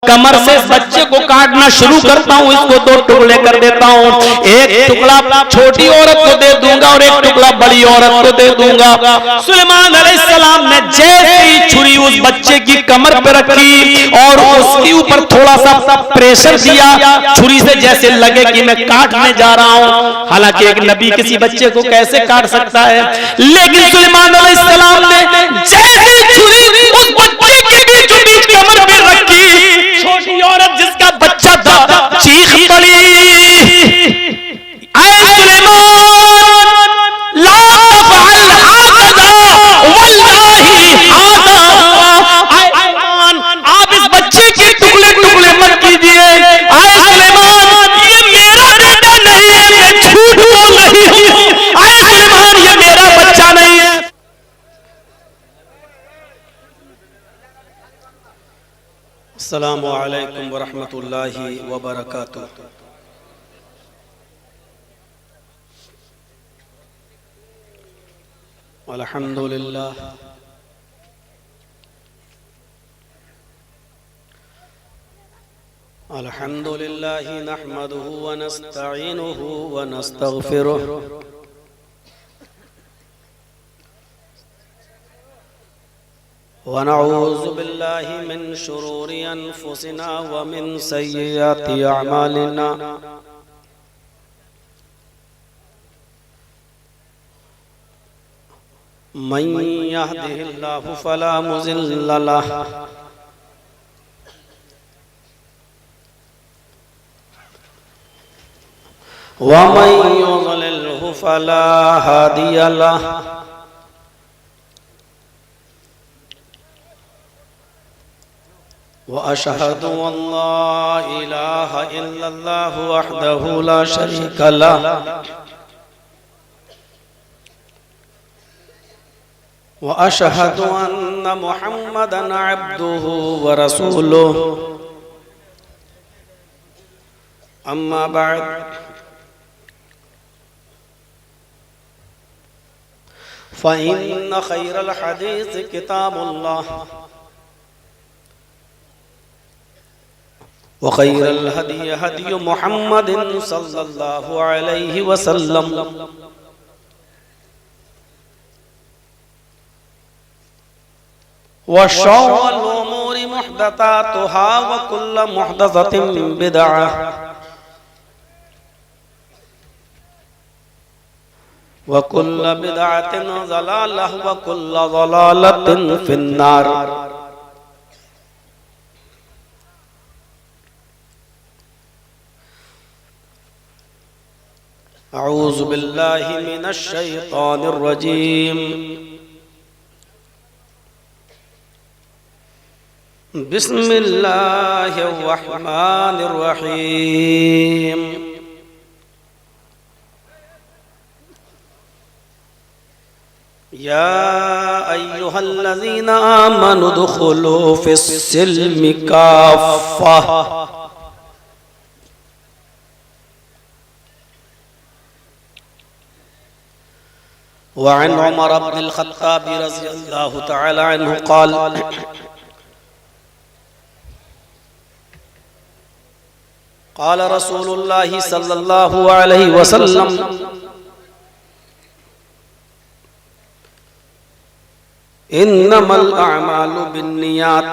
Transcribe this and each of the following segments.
कमर से बच्चे को काटना शुरू करता हूँ, इसको दो टुकड़े कर देता हूँ। एक टुकड़ा छोटी औरत को दे दूंगा और एक टुकड़ा बड़ी औरत को दे दूंगा। सुलेमान अलैहिस्सलाम ने जैसे ही छुरी उस बच्चे की कमर पर रखी और उसके ऊपर थोड़ा सा प्रेशर दिया, छुरी से जैसे लगे कि मैं काटने जा रहा हूँ। हालांकि एक नबी किसी बच्चे को कैसे काट सकता है, लेकिन सुलेमान अलैहिस्सलाम ने जैसे छुरी उस बच्चे के बीचों बीच कमर पर रखी, छोटी औरत जिसका बच्चा था चीख पड़ी, ऐ सुलेमान ला तफअल हाकज़ा वल्लाहि हाज़ा, ऐ सुलेमान आप इस बच्चे के टुकड़े टुकड़े मत कीजिए। ऐ सुलेमान ये मेरा बेटा नहीं है, मैं झूठ बोल रही हूँ। ऐ सुलेमान ये मेरा बच्चा नहीं है। अस्सलामु अलैकुम वरहमतुल्लाहि वबरकातुह। अल्हम्दुलिल्लाह अल्हम्दुलिल्लाहि नहमदुहु व नस्तईनुहु व नस्तगफिरुहु वनऊज़ु बिल्लाहि मिन शुरूरि अनफुसिना व मिन सय्यिआति अअमालिना। मन यहदिहिल्लाहु फला मुज़िल्ल लहु व मन युज़लिल्हु फला हादिय लहु। व अशहदु अल्ला इलाहा इल्लल्लाहु वहदहु ला शरीका लहु व अशहदु अन्न मुहम्मदन अब्दुहु व रसूलुहु। अम्मा बाद फ़इन्न खैरल हदीस किताबुल्लाह व खैरल हदी हदी मुहम्मदिन सल्लल्लाहु अलैहि वसल्लम व शर्रुल उमूरि मुहदसातुहा व कुल्लु मुहदसतिन बिदअह व कुल्लु बिदअतिन ज़लालह व कुल्लु ज़लालतिन फिन्नार। अऊज़ु बिल्लाहि मिनश शैतानिर रजीम। बिस्मिल्लाहिर रहमानिर रहीम। या अय्युहल्लज़ीना आमनु दुखुलू फिस्सिल्मि काफ़्फ़ा। वअन उमर इब्नुल ख़त्ताब रज़ियल्लाहु तआला अन्हु क़ाल क़ाल रसूलुल्लाहि सल्लल्लाहु अलैहि वसल्लम इन्नमल अअमालु बिन्नियात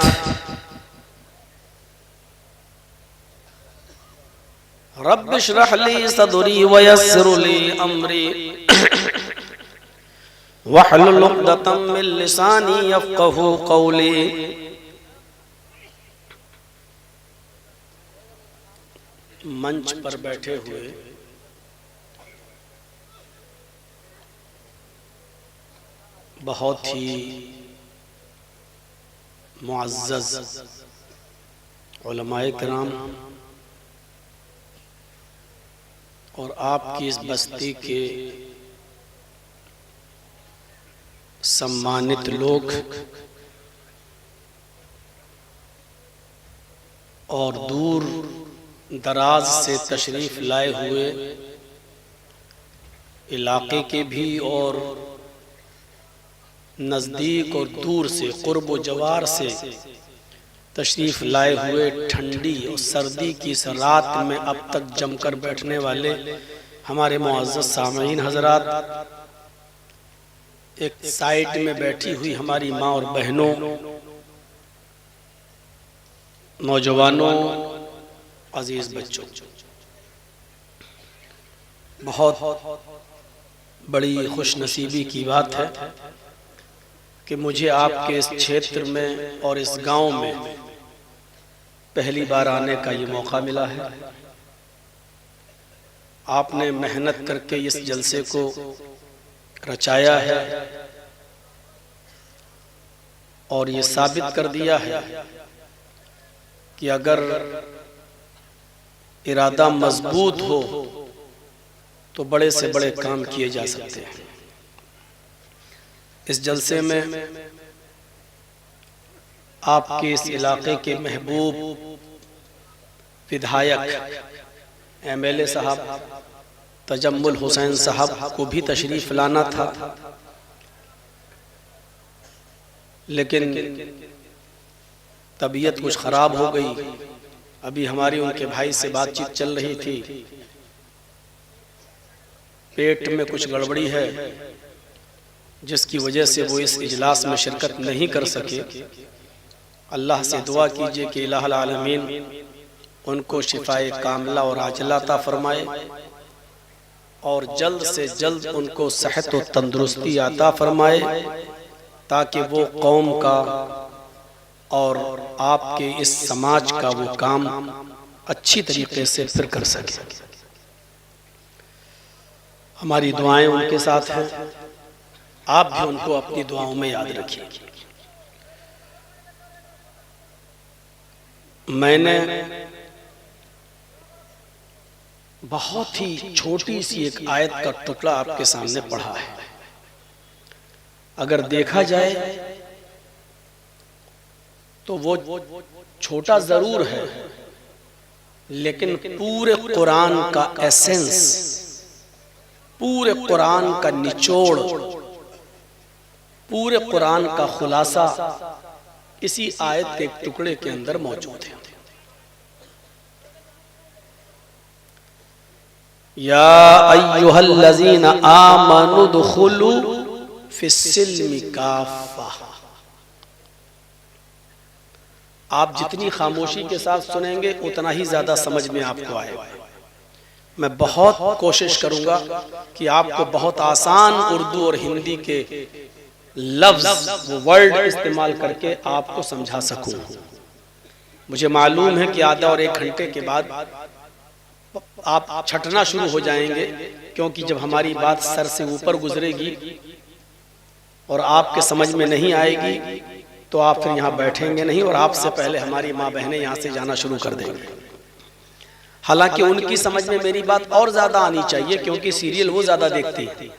रब्बि इश्रह ली सदरी व यस्सिर ली अमरी वहलुल उक़दतम मिन लिसानी यफ़क़हू क़ौली। मंच पर बैठे हुए बहुत ही मुअज़्ज़ज़ उलमाए किराम और आपकी इस बस्ती के सम्मानित लोग और दूर दराज से तशरीफ लाए हुए इलाके के भी और नज़दीक और दूर से कुर्ब व जवार से तशरीफ लाए हुए ठंडी और सर्दी की इस रात में अब तक जमकर बैठने वाले हमारे मुअज़्ज़ज़ सामईन हजरात, एक साइड में बैठी हुई हमारी माँ और बहनों, नौजवानों, अजीज बच्चों, बहुत बड़ी खुशनसीबी की बात है कि मुझे आपके इस क्षेत्र में और इस गांव में पहली बार आने का ये मौका मिला है। आपने मेहनत करके इस जलसे को रचाया है और ये साबित कर दिया है कि अगर इरादा मजबूत हो तो बड़े से बड़े काम किए जा सकते हैं। इस जलसे में आपके इस इलाके के महबूब विधायक MLA साहब तजम्मुल हुसैन साहब को भी तशरीफ लाना था, लेकिन तबीयत कुछ खराब हो गई। अभी हमारी उनके भाई से बातचीत चल रही थी, पेट में कुछ गड़बड़ी है जिसकी वजह से वो इस इजलास में शिरकत नहीं कर सके। अल्लाह से दुआ कीजिए कि इलाहुल आलमीन उनको शिफाए कामिला और आजिला अता फरमाए और जल्द से जल्द उनको सेहत और तंदुरुस्ती अता फरमाए, ताकि वो कौम का और आपके इस समाज का वो काम अच्छी तरीके से फिर कर सके। हमारी दुआएं उनके साथ हैं, आप भी उनको अपनी दुआओं में याद रखिए। मैंने बहुत ही छोटी सी एक आयत का टुकड़ा आपके सामने पढ़ा है। अगर देखा जाए तो वो छोटा जरूर है, लेकिन पूरे कुरान का एसेंस, पूरे कुरान का निचोड़, पूरे कुरान का खुलासा इसी आयत के एक टुकड़े के अंदर मौजूद है। या अय्युहल्लज़ीना आमनु दुखुलू फिस्सिल्मि काफ़ा। आप जितनी खामोशी के साथ सुनेंगे उतना ही ज्यादा समझ में आपको आएगा। मैं बहुत कोशिश करूंगा कि आपको बहुत आसान उर्दू और हिंदी के लफ्ज, वो वर्ड इस्तेमाल करके आपको समझा सकूं। मुझे मालूम है कि आधा और 1 घंटे के बाद आप छटना शुरू हो जाएंगे, क्योंकि जब हमारी बात सर से ऊपर गुजरेगी और आपके समझ में नहीं आएगी तो आप फिर यहाँ बैठेंगे नहीं और आपसे पहले हमारी माँ बहनें यहाँ से जाना शुरू कर देंगे। हालांकि उनकी समझ में मेरी बात और ज्यादा आनी चाहिए, क्योंकि सीरियल वो ज्यादा देखती है,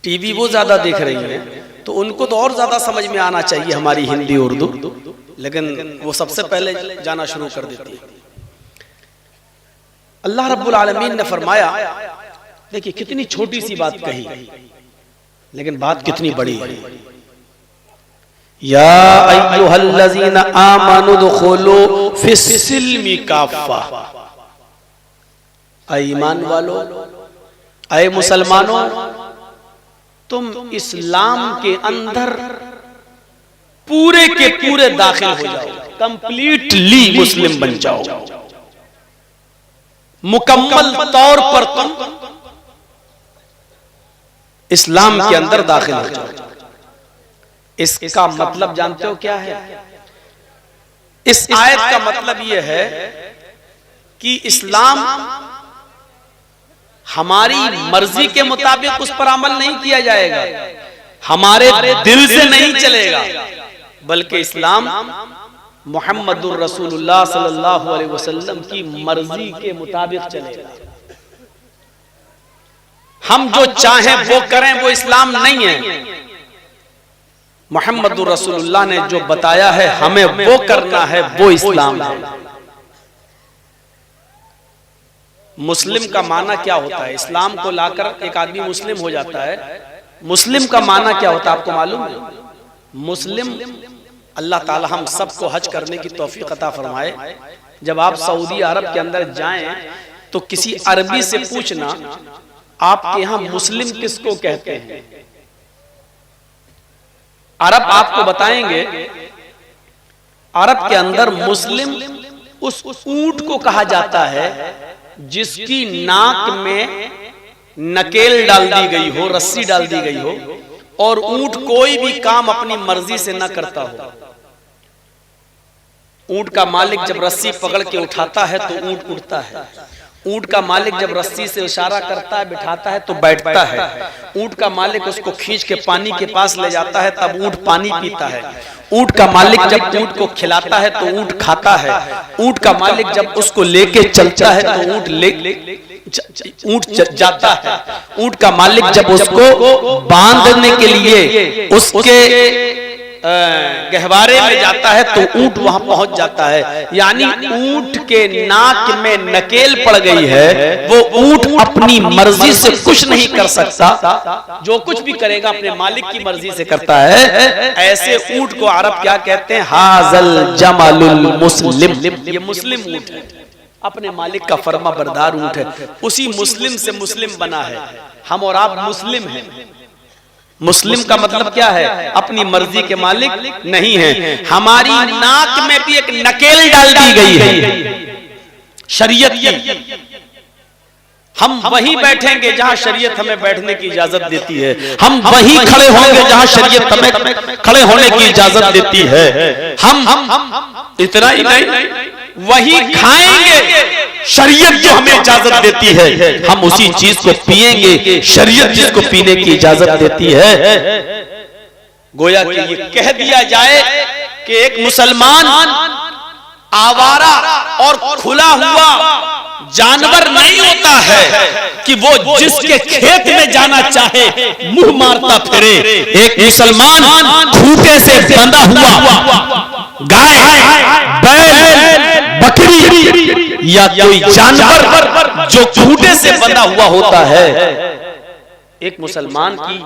टीवी वो ज्यादा देख रही है, तो उनको तो और ज्यादा समझ में आना चाहिए हमारी हिंदी उर्दू, लेकिन वो सबसे पहले जाना शुरू कर देती है। अल्लाह रब्बुल आलमीन ने फरमाया, देखिए कितनी छोटी सी बात कही, लेकिन बात कितनी बड़ी है। या अय्युहल्लज़ीना आमनु दुखुलू फिस्सिल्मि काफ़ा। ऐ ईमान वालों, ऐ मुसलमानों, तुम इस्लाम के अंदर पूरे के पूरे दाखिल हो जाओ, कंप्लीटली मुस्लिम बन जाओ, मुकम्मल तौर पर तुम इस्लाम के अंदर दाखिल हो जाओ। इसका मतलब जानते हो क्या है? इस आयत का मतलब यह है कि इस्लाम हमारी मर्जी के मुताबिक उस पर अमल नहीं किया जाएगा, हमारे दिल से नहीं चलेगा, बल्कि इस्लाम मुहम्मदुर रसूलुल्लाह सल्लल्लाहु अलैहि वसल्लम की मर्जी के मुताबिक चलेगा। हम जो चाहें वो करें, वो इस्लाम नहीं है। मुहम्मदुर रसूलुल्लाह ने जो बताया है हमें वो करना है, वो इस्लाम है। मुस्लिम का माना क्या होता है? इस्लाम को लाकर एक आदमी मुस्लिम हो जाता है। मुस्लिम का माना क्या होता है आपको मालूम है? मुस्लिम अल्लाह ताला हम सबको हज करने की तौफीक अता फरमाए। जब आप सऊदी अरब के अंदर जाएं तो किसी अरबी से पूछना आपके यहाँ मुस्लिम किसको कहते हैं। अरब आपको बताएंगे अरब के अंदर मुस्लिम उस ऊंट को कहा जाता है जिसकी नाक में नकेल डाल दी गई हो, रस्सी डाल दी गई हो, और ऊंट कोई भी काम अपनी मर्जी से न करता हो। ऊंट का मालिक जब रस्सी पकड़ के उठाता है तो ऊंट उड़ता है। ऊंट का मालिक जब रस्सी से इशारा करता है, बिठाता है तो बैठता है। ऊंट का मालिक उसको खींच के पानी के पास ले जाता है तब ऊंट पानी पीता है। ऊंट का मालिक जब ऊंट को खिलाता है तो ऊंट खाता है। ऊंट का मालिक जब उसको लेके चलता है तो ऊंट जाता है। ऊंट का मालिक जब उसको बांधने के लिए उसके गहवारे में जाता है तो ऊंट वहां पहुंच जाता है। यानी ऊंट के नाक में नकेल पड़ गई है, वो ऊंट अपनी मर्जी से कुछ नहीं कर सकता, जो कुछ भी करेगा अपने मालिक की मर्जी से करता है। ऐसे ऊंट को अरब क्या कहते हैं? हाज़ल जमालुल मुस्लिम। ये मुस्लिम ऊंट है, अपने मालिक का फर्मा बरदार ऊंट है। उसी मुस्लिम से मुस्लिम बना है। हम और आप मुस्लिम हैं। मुस्लिम का मतलब क्या है? अपनी मर्जी के मालिक नहीं है। हमारी नाक में भी एक नकेल डाल दी गई है शरीयत की। हम वहीं बैठेंगे जहां शरीयत हमें बैठने की इजाजत देती है। हम वहीं खड़े होंगे जहां शरीयत हमें खड़े होने की इजाजत देती है। हम इतना ही नहीं, वही खाएंगे शरीयत जो हमें इजाजत देती है। हम उसी चीज को पिएंगे शरीयत जिसको पीने की इजाजत देती है। गोया कि ये कह दिया जाए कि एक मुसलमान आवारा और खुला हुआ जानवर नहीं होता है कि वो जिसके खेत में जाना चाहे मुंह मारता फिरे। एक मुसलमान खूंटे से बंधा हुआ गाय, बैल, बकरी या कोई जानवर जो खूंटे से बंधा हुआ होता है, एक मुसलमान की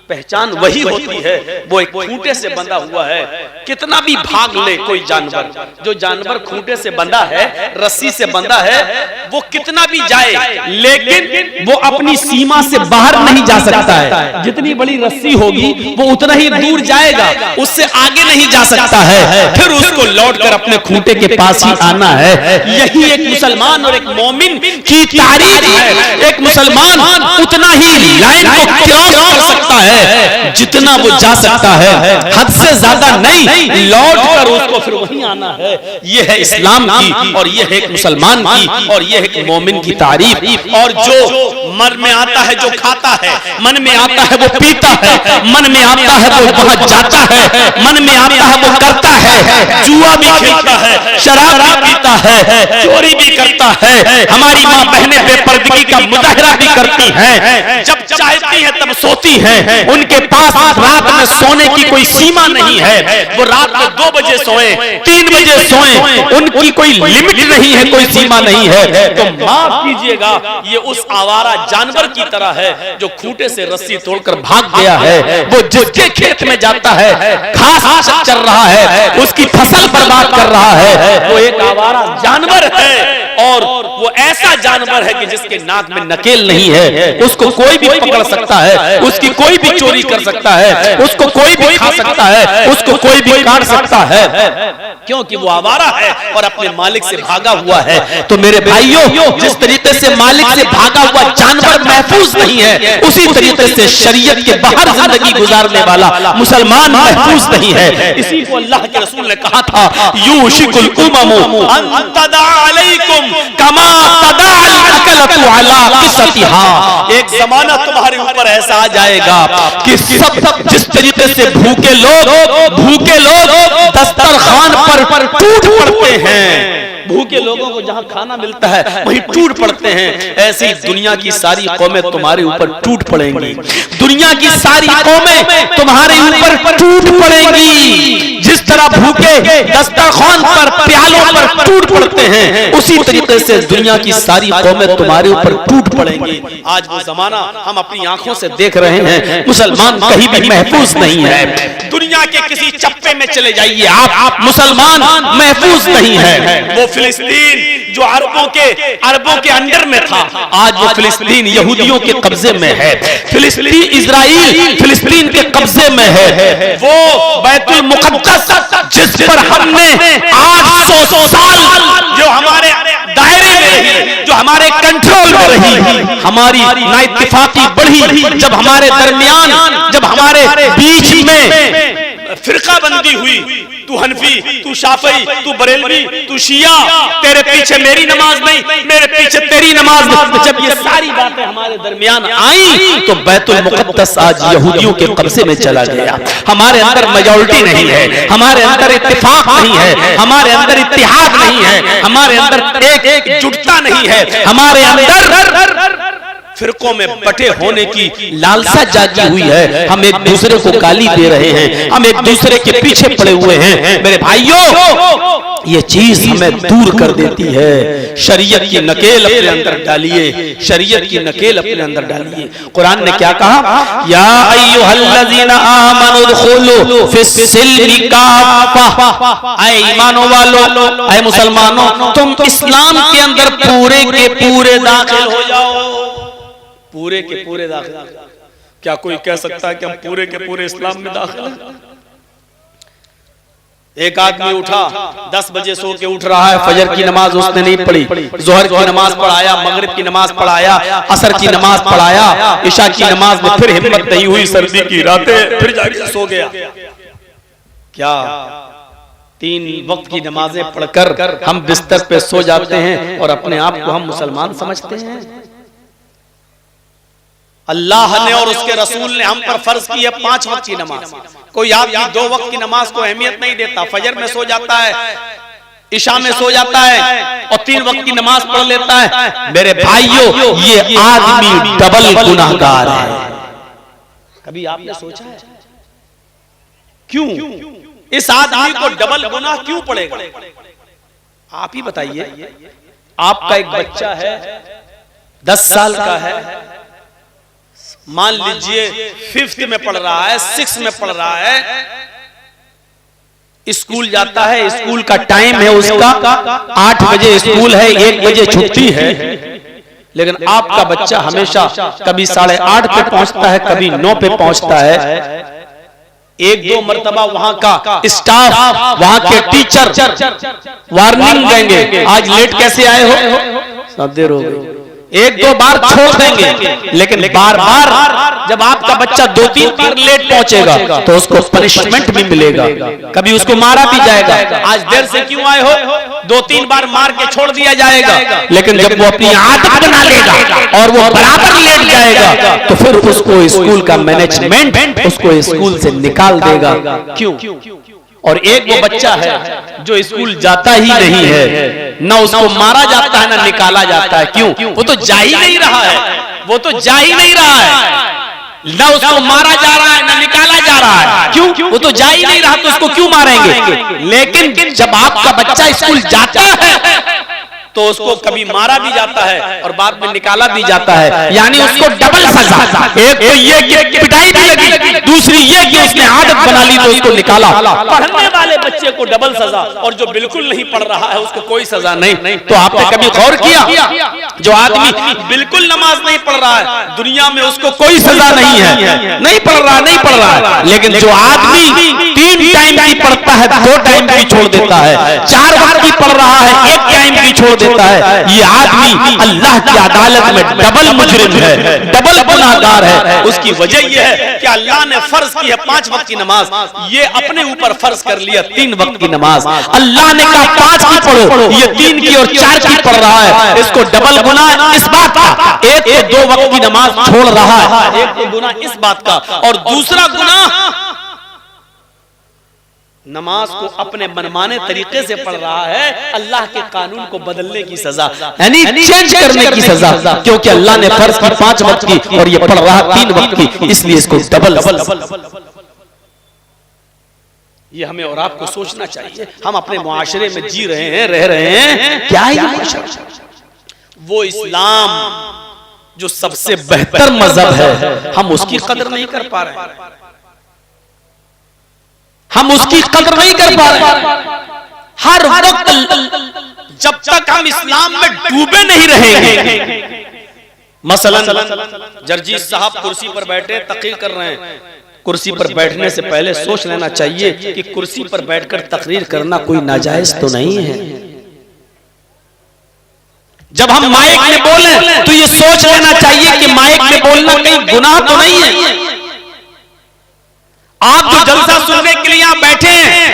पहचान वही होती है। वो एक खूंटे से बंधा हुआ है। कितना भी भाग ले कोई जानवर, जो जानवर खूंटे से बंधा है, रस्सी से बंधा है, वो कितना भी जाए लेकिन वो अपनी सीमा से बाहर नहीं जा सकता है। जितनी बड़ी रस्सी होगी वो उतना ही दूर जाएगा, उससे आगे नहीं जा सकता है। फिर उसको लौटकर अपने खूंटे के पास ही आना है। यही एक मुसलमान और एक मोमिन की तारीफ है। एक मुसलमान उतना ही लाइन को क्रॉस कर सकता है जितना वो जा सकता है, हद से ज्यादा नहीं। लौट कर उसको फिर वहीं आना है। ये है इस्लाम की, और ये है एक मुसलमान की, और ये है एक मोमिन की तारीफ। और जो मन में आता है जो खाता है, मन में आता है वो पीता है, मन में आता है वो वहां जाता है, मन में आता है वो करता है, जुआ भी खेलता है, शराब भी पीता है, चोरी भी करता है। हमारी माँ बहनें बेपर्दगी का मुजाहरा भी करती हैं। जब चाहती हैं तब सोती हैं। उनके पास रात में सोने की कोई सीमा नहीं है। वो रात में 2 बजे सोए, 3 बजे सोए, उनकी कोई लिमिट नहीं है, कोई सीमा नहीं है। तो माफ कीजिएगा, ये उस आवारा जानवर की तरह है जो खूंटे से रस्सी तोड़कर भाग गया है। वो जिसके खेत में जाता है, घास चर रहा है, उसकी फसल बर्बाद कर रहा है, वो एक आवारा जानवर है। और वो ऐसा जानवर है कि जिसके नाक में नकेल नहीं है। उसको कोई भी पकड़ सकता है, उसकी कोई भी चोरी कर सकता है, उसको कोई भी खा सकता है, उसको कोई भी काट सकता है, क्योंकि वो आवारा है और अपने मालिक से भागा हुआ है। तो मेरे भाइयों, जिस तरीके से मालिक से भागा हुआ जानवर महफूज नहीं है, उसी तरीके से शरीयत के बाहर जिंदगी गुजारने वाला मुसलमान महफूज नहीं है। इसी को अल्लाह के रसूल ने कहा था, यूशिकुल उममु अन तदा अलैकुम कमा तदा अल-अकलतु अला क़िसतिहा। एक जमाना तुम्हारे ऊपर ऐसा आ जाएगा कि सब जिस तरीके से भूखे लोग दस्तरखान पर टूट पड़ते हैं। भूखे लोगों को जहां खाना मिलता है वहीं टूट पड़ते हैं। ऐसी दुनिया की सारी कौमें तुम्हारे ऊपर टूट पड़ेंगी। दुनिया की सारी कौमें तुम्हारे ऊपर टूट पड़ेंगी। जिस तरह भूखे दस्तरखान पर, प्यालों पर टूट पड़ते हैं, उसी तरीके से दुनिया की सारी कौमें तुम्हारे ऊपर टूट पड़ेंगी। आज वो जमाना हम अपनी आंखों से देख रहे हैं। मुसलमान कहीं भी महफूज नहीं है। दुनिया दुनिया के किसी चप्पे में चले जाइए, आप मुसलमान महफूज नहीं है। वो फिलिस्तीन जो अरबों के अंडर में था, आज वो फिलिस्तीन यहूदियों के कब्जे में है। फिलिस्तीन इजराइल फिलिस्तीन के कब्जे में है। वो बैतुल मुकद्दस जिस पर हमने 800 साल जो हमारे दायरे में रही, जो हमारे कंट्रोल में रही, हमारी नाइत्तेफाकी बढ़ी, जब हमारे दरमियान, जब हमारे बीच में फिरका बंदी हुई, तू हनफी, तू शाफई, तू बरेलवी, तू शिया, तेरे पीछे मेरी नमाज नहीं, मेरे पीछे तेरी नमाज नहीं, जब ये सारी बातें हमारे दरमियान आई तो बैतुल मुकद्दस आज यहूदियों के कब्जे में चला गया। हमारे अंदर मेजॉरिटी नहीं है, हमारे अंदर इत्तेफाक नहीं है, हमारे अंदर इत्तेहाद नहीं है, हमारे अंदर एक जुटता नहीं है, हमारे अंदर फिरकों में बटे होने की लालसा जागी हुई है। हम एक दूसरे को गाली दे रहे हैं, हम एक दूसरे के पीछे पड़े हुए हैं। मेरे भाइयों, ये चीज हमें दूर कर देती है। शरीयत की नकेल अपने अंदर डालिए, शरीयत की नकेल अपने अंदर डालिए। कुरान ने क्या कहा? या अय्युहल्लज़ीना आमनु उदखुलू फिस्सिल्मि काफ़ा, ऐ ईमानो वालों, ऐ मुसलमानों, तुम इस्लाम के अंदर पूरे के पूरे दाखिल हो जाओ। पूरे के पूरे दाखिल। क्या कोई कह सकता है कि हम पूरे के पूरे इस्लाम में दाखिल हैं? एक आदमी उठा, 10 बजे सो के उठ रहा है, फजर की नमाज उसने नहीं पढ़ी, जोहर की नमाज पढ़ाया, मगरिब की नमाज पढ़ाया, असर की नमाज पढ़ाया, इशा की नमाज में फिर हिम्मत नहीं हुई, सर्दी की रातें, फिर जाके सो गया। क्या 3 वक्त की नमाजें पढ़कर हम बिस्तर पे सो जाते हैं और अपने आप को हम मुसलमान समझते हैं? अल्लाह ने और उसके रसूल ने हम पर फर्ज की है 5 वक्त की नमाज। कोई आदमी 2 वक्त की नमाज को अहमियत नहीं देता, फजर में सो जाता है, इशा में सो जाता है और 3 वक्त की नमाज पढ़ लेता है। मेरे भाइयों, ये आदमी डबल गुनाहगार है। कभी आपने सोचा है क्यों इस आदमी को डबल गुनाह क्यों पड़ेगा? आप ही बताइए। आपका एक बच्चा है, 10 साल का है, मान लीजिए 5th में पढ़ रहा है, 6th में पढ़ रहा है, स्कूल जाता है, स्कूल का टाइम है उसका 8 बजे स्कूल है, 1 बजे छुट्टी है, लेकिन आपका बच्चा हमेशा कभी 8:30 पे पहुंचता है, कभी 9 पे पहुंचता है। 1-2 मरतबा वहां का स्टाफ, वहां के टीचर वार्निंग देंगे, आज लेट कैसे आए हो, सब देर हो गई। 1-2 बार छोड़ देंगे, लेकिन बार बार जब आपका बच्चा 2-3 बार लेट पहुंचेगा तो उसको पनिशमेंट भी मिलेगा, कभी उसको मारा भी जाएगा। आज देर से क्यों आए हो, 2-3 बार मार के छोड़ दिया जाएगा, लेकिन जब वो अपनी आदत बना लेगा और वो बराबर लेट जाएगा तो फिर उसको स्कूल का मैनेजमेंट उसको स्कूल से निकाल देगा। क्यों? और एक वो बच्चा है जो स्कूल जाता ही नहीं है, ना उसको मारा जाता है ना निकाला जाता है। क्यों? वो तो जा ही नहीं रहा है, वो तो जा ही नहीं रहा है, ना उसको मारा जा रहा है ना निकाला जा रहा है। क्यों? वो तो जा ही नहीं रहा, तो उसको क्यों मारेंगे? लेकिन जब आपका बच्चा स्कूल जाता है तो उसको कभी मारा भी जाता है और बाद में निकाला भी जाता है, यानी उसको डबल सजा। एक तो ये कि पिटाई भी लगी, दूसरी ये कि उसने आदत बना ली तो उसको निकाला। पढ़ने वाले बच्चे को डबल सजा और जो बिल्कुल नहीं पढ़ रहा है उसको कोई सजा नहीं। तो आपने कभी गौर किया, जो आदमी बिल्कुल नमाज नहीं पढ़ रहा है दुनिया में उसको कोई सजा नहीं है, नहीं पढ़ रहा है, लेकिन जो आदमी 3 टाइम की पढ़ता है, 2 टाइम की छोड़ देता है, 4 वक्त की पढ़ रहा है, 1 टाइम की छोड़ देता है, ये आदमी अल्लाह की अदालत में डबल मुजरिम है, डबल गुनाहगार है। उसकी वजह यह है कि अल्लाह ने फर्ज की है 5 वक्त की नमाज, ये अपने ऊपर फर्ज कर लिया 3 वक्त की नमाज। अल्लाह ने कहा 5 की पढ़ो, ये 3 की और 4 की पढ़ रहा है, इसको डबल गुनाह इस बात का, एक तो 2 वक्त की नमाज छोड़ रहा है, एक तो गुनाह इस बात का, और दूसरा गुनाह नमाज को अपने मनमाने तरीके से पढ़ रहा है, अल्लाह के कानून को बदलने की सजा, यानी चेंज करने की सजा, क्योंकि अल्लाह ने फर्ज की 5 वक्त की और ये पढ़ रहा है 3 वक्त की, इसलिए इसको डबल। ये हमें और आपको सोचना चाहिए। हम अपने मुआशरे में जी रहे हैं, रह रहे हैं, क्या है ये? वो इस्लाम जो सबसे बेहतर मजहब है, हम उसकी कदर नहीं कर पा रहे हैं। हम उसकी कदर नहीं कर पा रहे। हर वक्त जब तक हम इस्लाम में डूबे नहीं रहेंगे, मसलन जर्जीस साहब कुर्सी पर बैठे तकरीर कर रहे हैं, कुर्सी पर बैठने से पहले सोच लेना चाहिए कि कुर्सी पर बैठकर तकरीर करना कोई नाजायज तो नहीं है। जब हम माइक में बोलें तो ये सोच लेना चाहिए कि माइक में बोलना कहीं गुनाह तो नहीं है। आप जो जलसा सुनने के लिए आप बैठे हैं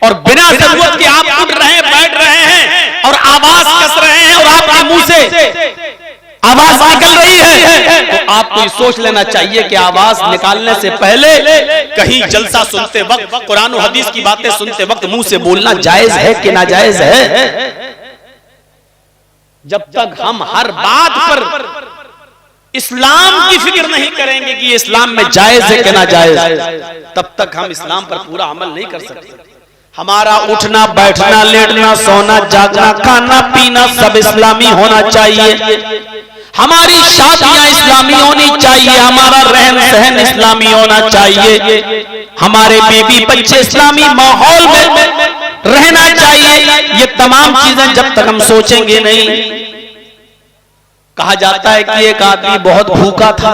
और बिना जरूरत के आप उठ रहे हैं, बैठ रहे हैं और आवाज कस रहे हैं और आपके मुंह से आवाज निकल रही है, तो आपको सोच लेना चाहिए कि आवाज निकालने से पहले कहीं जलसा सुनते वक्त, कुरान और हदीस की बातें सुनते वक्त मुंह से बोलना जायज है कि नाजायज है। जब तक हम हर बात पर इस्लाम की फिक्र नहीं करेंगे कि इस्लाम में जायज है कि नाजायज, तब तक हम इस्लाम पर पूरा अमल नहीं कर सकते। हमारा उठना, बैठना, लेटना, सोना, जागना, खाना, पीना सब इस्लामी होना चाहिए। हमारी शादियां इस्लामी होनी चाहिए, हमारा रहन सहन इस्लामी होना चाहिए, हमारे बीवी बच्चे इस्लामी माहौल में रहना चाहिए। ये तमाम चीजें जब तक हम सोचेंगे नहीं। कहा जाता है कि एक आदमी बहुत भूखा था,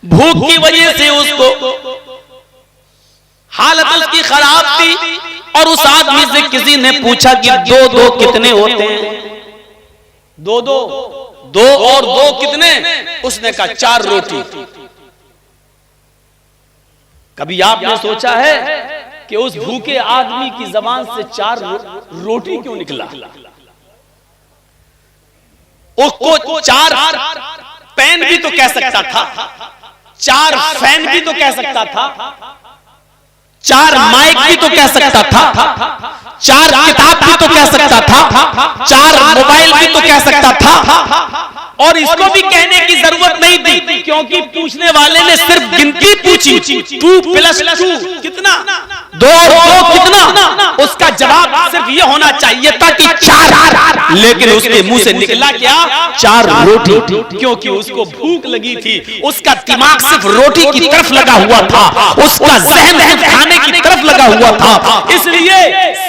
भूख की वजह से उसको हालत उसकी खराब थी और उस आदमी से किसी ने पूछा कि दो दो कितने होते हैं? दो दो, दो और दो कितने? उसने कहा 4 रोटी। कभी आपने सोचा है कि उस भूखे आदमी की जबान से 4 रोटी क्यों निकला? उसको 4 पेन भी तो कह सकता था, 4 फैन भी तो कह सकता था, 4 माइक भी तो कह सकता था, 4 किताब भी तो कह सकता था, 4 मोबाइल भी तो कह सकता था। और इसको भी कहने की जरूरत नहीं थी, क्योंकि पूछने वाले ने सिर्फ गिनती पूछी, 2 + 2 कितना, 2 और 2 कितना? उसका जवाब सिर्फ ये होना चाहिए था कि 4, लेकिन उसके मुंह से निकला क्या? 4 रोटी, क्योंकि उसको भूख लगी थी। उसका दिमाग सिर्फ रोटी की तरफ लगा हुआ था, उसका जहन खाने की तरफ लगा हुआ था। इसलिए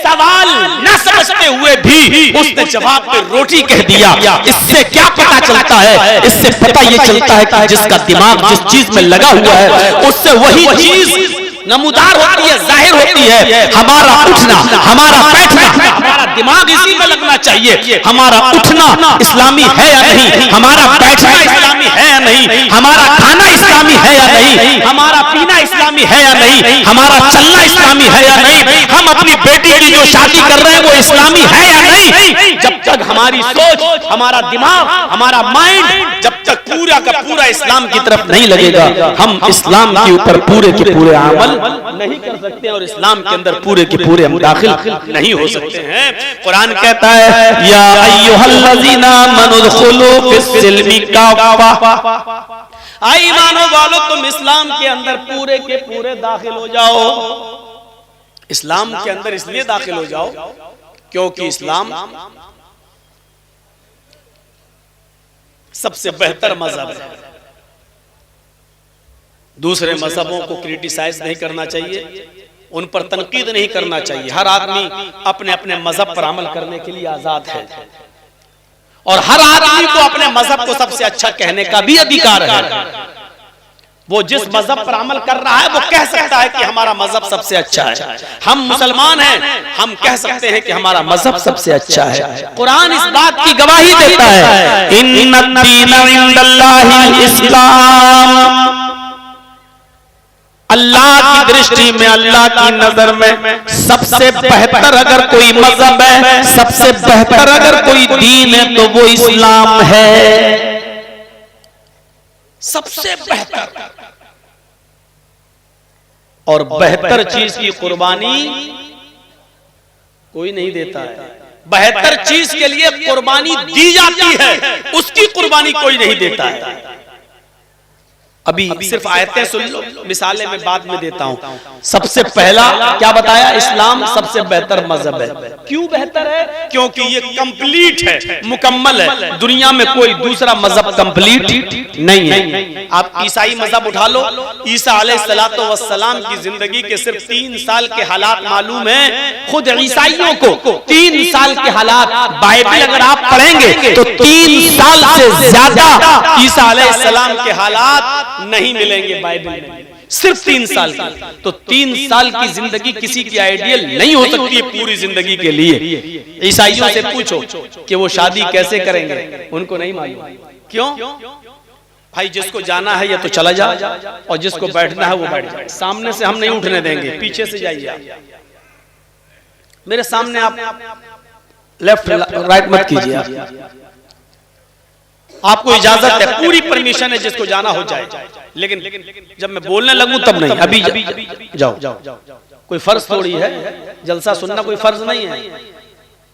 सवाल न समझते हुए भी उसने जवाब में रोटी कह दिया। इससे क्या पता चलता है? इससे पता ये चलता है कि जिसका दिमाग जिस चीज में लगा हुआ है उससे वही चीज नमूदार होती है, जाहिर होती है। हमारा उठना, हमारा बैठना, हमारा दिमाग इसी में लगना चाहिए। हमारा उठना इस्लामी है या नहीं, हमारा बैठना इस्लामी है या नहीं, हमारा खाना इस्लामी है या नहीं, हमारा पीना इस्लामी है या नहीं, हमारा चलना इस्लामी है या नहीं, हम अपनी बेटी की जो शादी कर रहे हैं वो इस्लामी है या नहीं। जब तक हमारी सोच, हमारा दिमाग, हमारा माइंड जब तक पूरा का पूरा इस्लाम की तरफ नहीं लगेगा, हम इस्लाम के ऊपर पूरे के पूरे अमल नहीं कर सकते और इस्लाम के अंदर पूरे के पूरे हम दाखिल नहीं हो सकते हैं। कुरान कहता है या अय्युहल्लज़ीना आमनुदखुलू फिस्सिल्मि काफ़ा, आई ईमानो वालो तुम इस्लाम के अंदर पूरे के पूरे दाखिल हो जाओ। इस्लाम के अंदर इसलिए दाखिल हो जाओ क्योंकि इस्लाम सबसे बेहतर मजहब है। दूसरे मजहबों को क्रिटिसाइज नहीं करना चाहिए, उन पर तनकीद नहीं करना चाहिए। हर आदमी अपने अपने मजहब पर अमल करने के लिए आजाद है और हर आदमी को अपने मजहब को सबसे अच्छा कहने का भी अधिकार है। वो जिस मजहब पर अमल कर रहा है वो कह सकता है कि हमारा मजहब सबसे अच्छा है। हम मुसलमान हैं, हम कह सकते हैं कि हमारा मजहब सबसे अच्छा है। कुरान इस बात की गवाही देता है, इन्नद्दीना इंदल्लाहिल इस्लाम। अल्लाह की दृष्टि में, अल्लाह की नजर में सबसे बेहतर अगर कोई मजहब है, सबसे बेहतर अगर कोई दीन है तो वो इस्लाम है। सबसे बेहतर और बेहतर चीज की कुर्बानी कोई नहीं देता है। बेहतर चीज के लिए कुर्बानी दी जाती है, उसकी कुर्बानी कोई नहीं देता है। अभी सिर्फ आयतें सुन लो, मिसालें मैं बाद में देता हूं। सबसे पहला क्या बताया? इस्लाम सबसे बेहतर मजहब है। क्यों बेहतर है? क्योंकि ये कंप्लीट है, मुकम्मल है। दुनिया में कोई दूसरा मजहब कंप्लीट नहीं है। आप ईसाई मजहब उठा लो, ईसा अलैहिस्सलातु वस्सलाम की जिंदगी के सिर्फ 3 साल के हालात मालूम है। खुद ईसाइयों को 3 साल के हालात, बाइबल अगर आप पढ़ेंगे तो 3 साल से ज्यादा ईसा अलैहिस्सलाम के हालात नहीं मिलेंगे बाइबल में, सिर्फ 3 साल की। तो 3 साल की जिंदगी किसी की आइडियल नहीं हो सकती है पूरी जिंदगी के लिए। ईसाइयों से पूछो कि वो शादी कैसे करेंगे, उनको नहीं मालूम। क्यों? भाई जिसको जाना है या तो चला जा, और जिसको बैठना है वो बैठ जाए। सामने से हम नहीं उठने देंगे, पीछे से जाइए आप। मेरे सामने आप लेफ्ट राइट मत कीजिए। आपको इजाजत है, पूरी परमिशन है, जिसको जाना हो जाए। लेकिन जब मैं बोलने लगूं तब नहीं। अभी जाओ। कोई फर्ज थोड़ी है, जलसा सुनना कोई फर्ज नहीं है।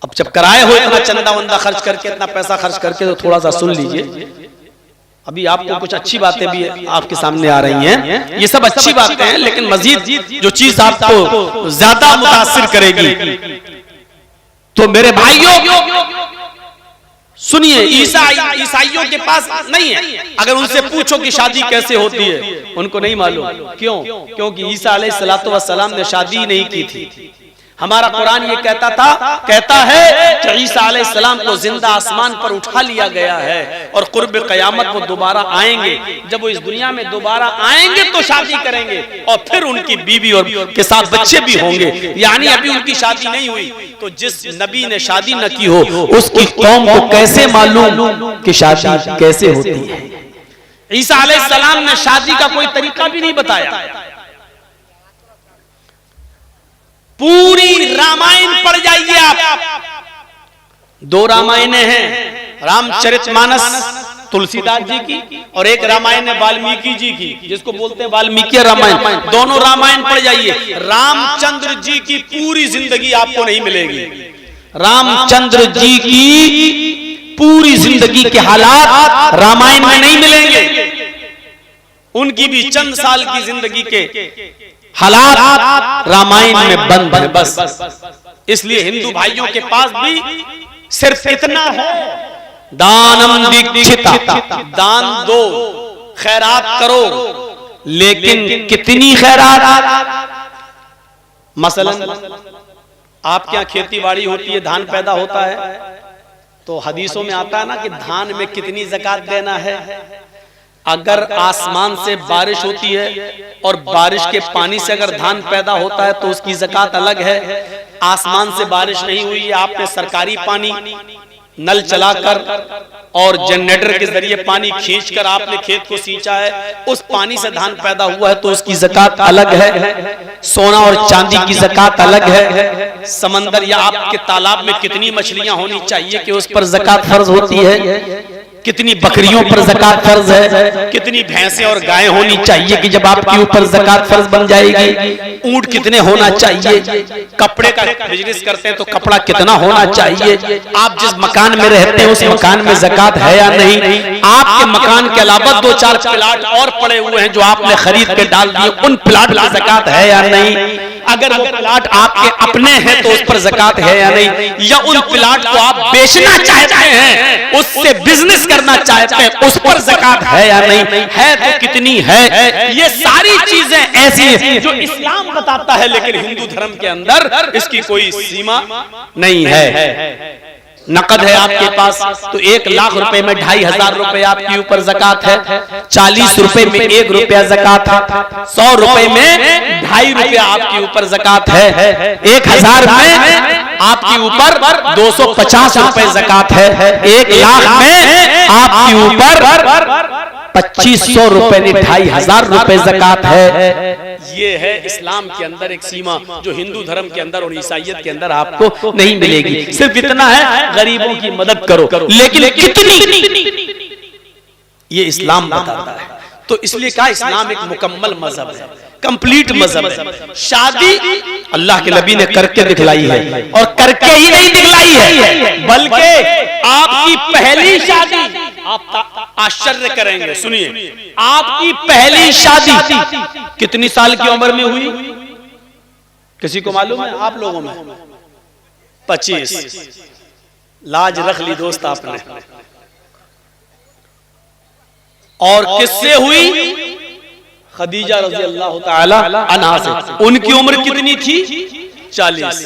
अब जब कराए हो इतना चंदा वंदा खर्च करके, इतना पैसा खर्च करके, तो थोड़ा सा सुन लीजिए। अभी आपको कुछ अच्छी बातें भी आपके सामने आ रही हैं, ये सब अच्छी बातें हैं, लेकिन मजीद जो चीज आपको ज्यादा मुतासिर करेगी, तो मेरे भाइयों सुनिए, ईसाइयों के पास नहीं है। अगर उनसे पूछो कि शादी कैसे होती है, उनको नहीं मालूम। क्यों? क्योंकि ईसा अलैहिस्सलातु वस्सलाम ने शादी नहीं की थी। हमारा कुरान ये कहता है कि ईसा अलैहिस्सलाम को जिंदा आसमान पर उठा लिया गया है, और कुर्ब क़यामत वो दोबारा आएंगे। जब वो इस दुनिया में दोबारा आएंगे तो शादी करेंगे, और फिर उनकी बीवी और के साथ बच्चे भी होंगे। यानी अभी उनकी शादी नहीं हुई। तो जिस नबी ने शादी न की हो, उसकी कौम को कैसे मालूम कि शादी कैसे होती है? ईसा अलैहिस्सलाम ने शादी का कोई तरीका भी नहीं बताया। पूरी रामायण पढ़ जाइए आप। 2 रामायणें हैं, रामचरितमानस तुलसीदास जी की, और एक रामायण है वाल्मीकि जी की, जिसको बोलते हैं वाल्मीकि रामायण। दोनों रामायण पढ़ जाइए। रामचंद्र जी की पूरी जिंदगी आपको नहीं मिलेगी। रामचंद्र जी की पूरी जिंदगी के हालात रामायण में नहीं मिलेंगे। उनकी भी चंद साल की जिंदगी के हालात रामायण में बंद है बस। इसलिए हिंदू भाइयों के पास भी सिर्फ इतना है, दानम दीक्षिता, दान दो, खैरात करो। लेकिन कितनी खैरात? मसलन आपके यहाँ खेती बाड़ी होती है, धान पैदा होता है, तो हदीसों में आता है ना कि धान में कितनी ज़कात देना है। अगर आसमान से बारिश होती है और बारिश के पानी से अगर धान पैदा होता है तो उसकी ज़कात अलग है। आसमान से बारिश नहीं हुई है, आपने सरकारी पानी नल चलाकर और जनरेटर के जरिए पानी खींचकर आपने खेत को सींचा है, उस पानी से धान पैदा हुआ है तो उसकी ज़कात अलग है। सोना और चांदी की ज़कात अलग है। समंदर या आपके तालाब में कितनी मछलियां होनी चाहिए कि उस पर ज़कात फर्ज होती है। कितनी बकरियों पर ज़कात फर्ज है। कितनी भैंसें और गायें होनी चाहिए कि जब आपके ऊपर ज़कात फर्ज बन जाएगी। ऊंट कितने होना चाहिए। कपड़े का बिजनेस करते हैं तो कपड़ा कितना होना चाहिए। आप जिस मकान में रहते हैं उस मकान में ज़कात है या नहीं। आपके मकान के अलावा 2-4 प्लाट और पड़े हुए हैं जो आपने खरीद के डाल दिए, उन प्लाट में ज़कात है या नहीं। अगर वो प्लाट आपके अपने हैं तो उस पर ज़कात है या नहीं। या उन प्लाट को आप बेचना चाहते हैं, उससे बिजनेस करना चाहते हैं, उस पर ज़कात है या नहीं। है तो कितनी है। ये सारी चीजें ऐसी हैं जो इस्लाम बताता है, लेकिन हिंदू धर्म के अंदर इसकी कोई सीमा नहीं है। नकद है आपके पास तो 1 लाख रुपए में 2,500 रुपए आपके ऊपर ज़कात है। 40 रुपए में 1 रुपया ज़कात है। 100 रुपए में 2.5 रुपया आपके ऊपर ज़कात है। 1000 में आपके ऊपर 250 रुपए ज़कात है। 1 लाख में आपके ऊपर 2500 रुपए ने 2,500 रुपए ज़कात है। ये है इस्लाम के अंदर एक सीमा जो हिंदू धर्म के अंदर और ईसाइयत के अंदर आपको नहीं मिलेगी। सिर्फ इतना है, गरीबों की मदद करो, लेकिन कितनी ये इस्लाम बताता है। तो इसलिए कहा इस्लाम एक मुकम्मल मजहब है, कंप्लीट मजहब है। शादी अल्लाह के नबी ने करके दिखलाई है, और करके ही नहीं दिखलाई है बल्कि आपकी पहली शादी, आप आश्चर्य करेंगे, सुनिए, आपकी पहली शादी कितनी साल की उम्र में हुई? किसी को मालूम है? आप लोगों में 25। लाज रख ली दोस्त आपने। और किससे हुई? खदीजा रज़ी अल्लाह ताला अन्हा से। उनकी उम्र कितनी थी? 40।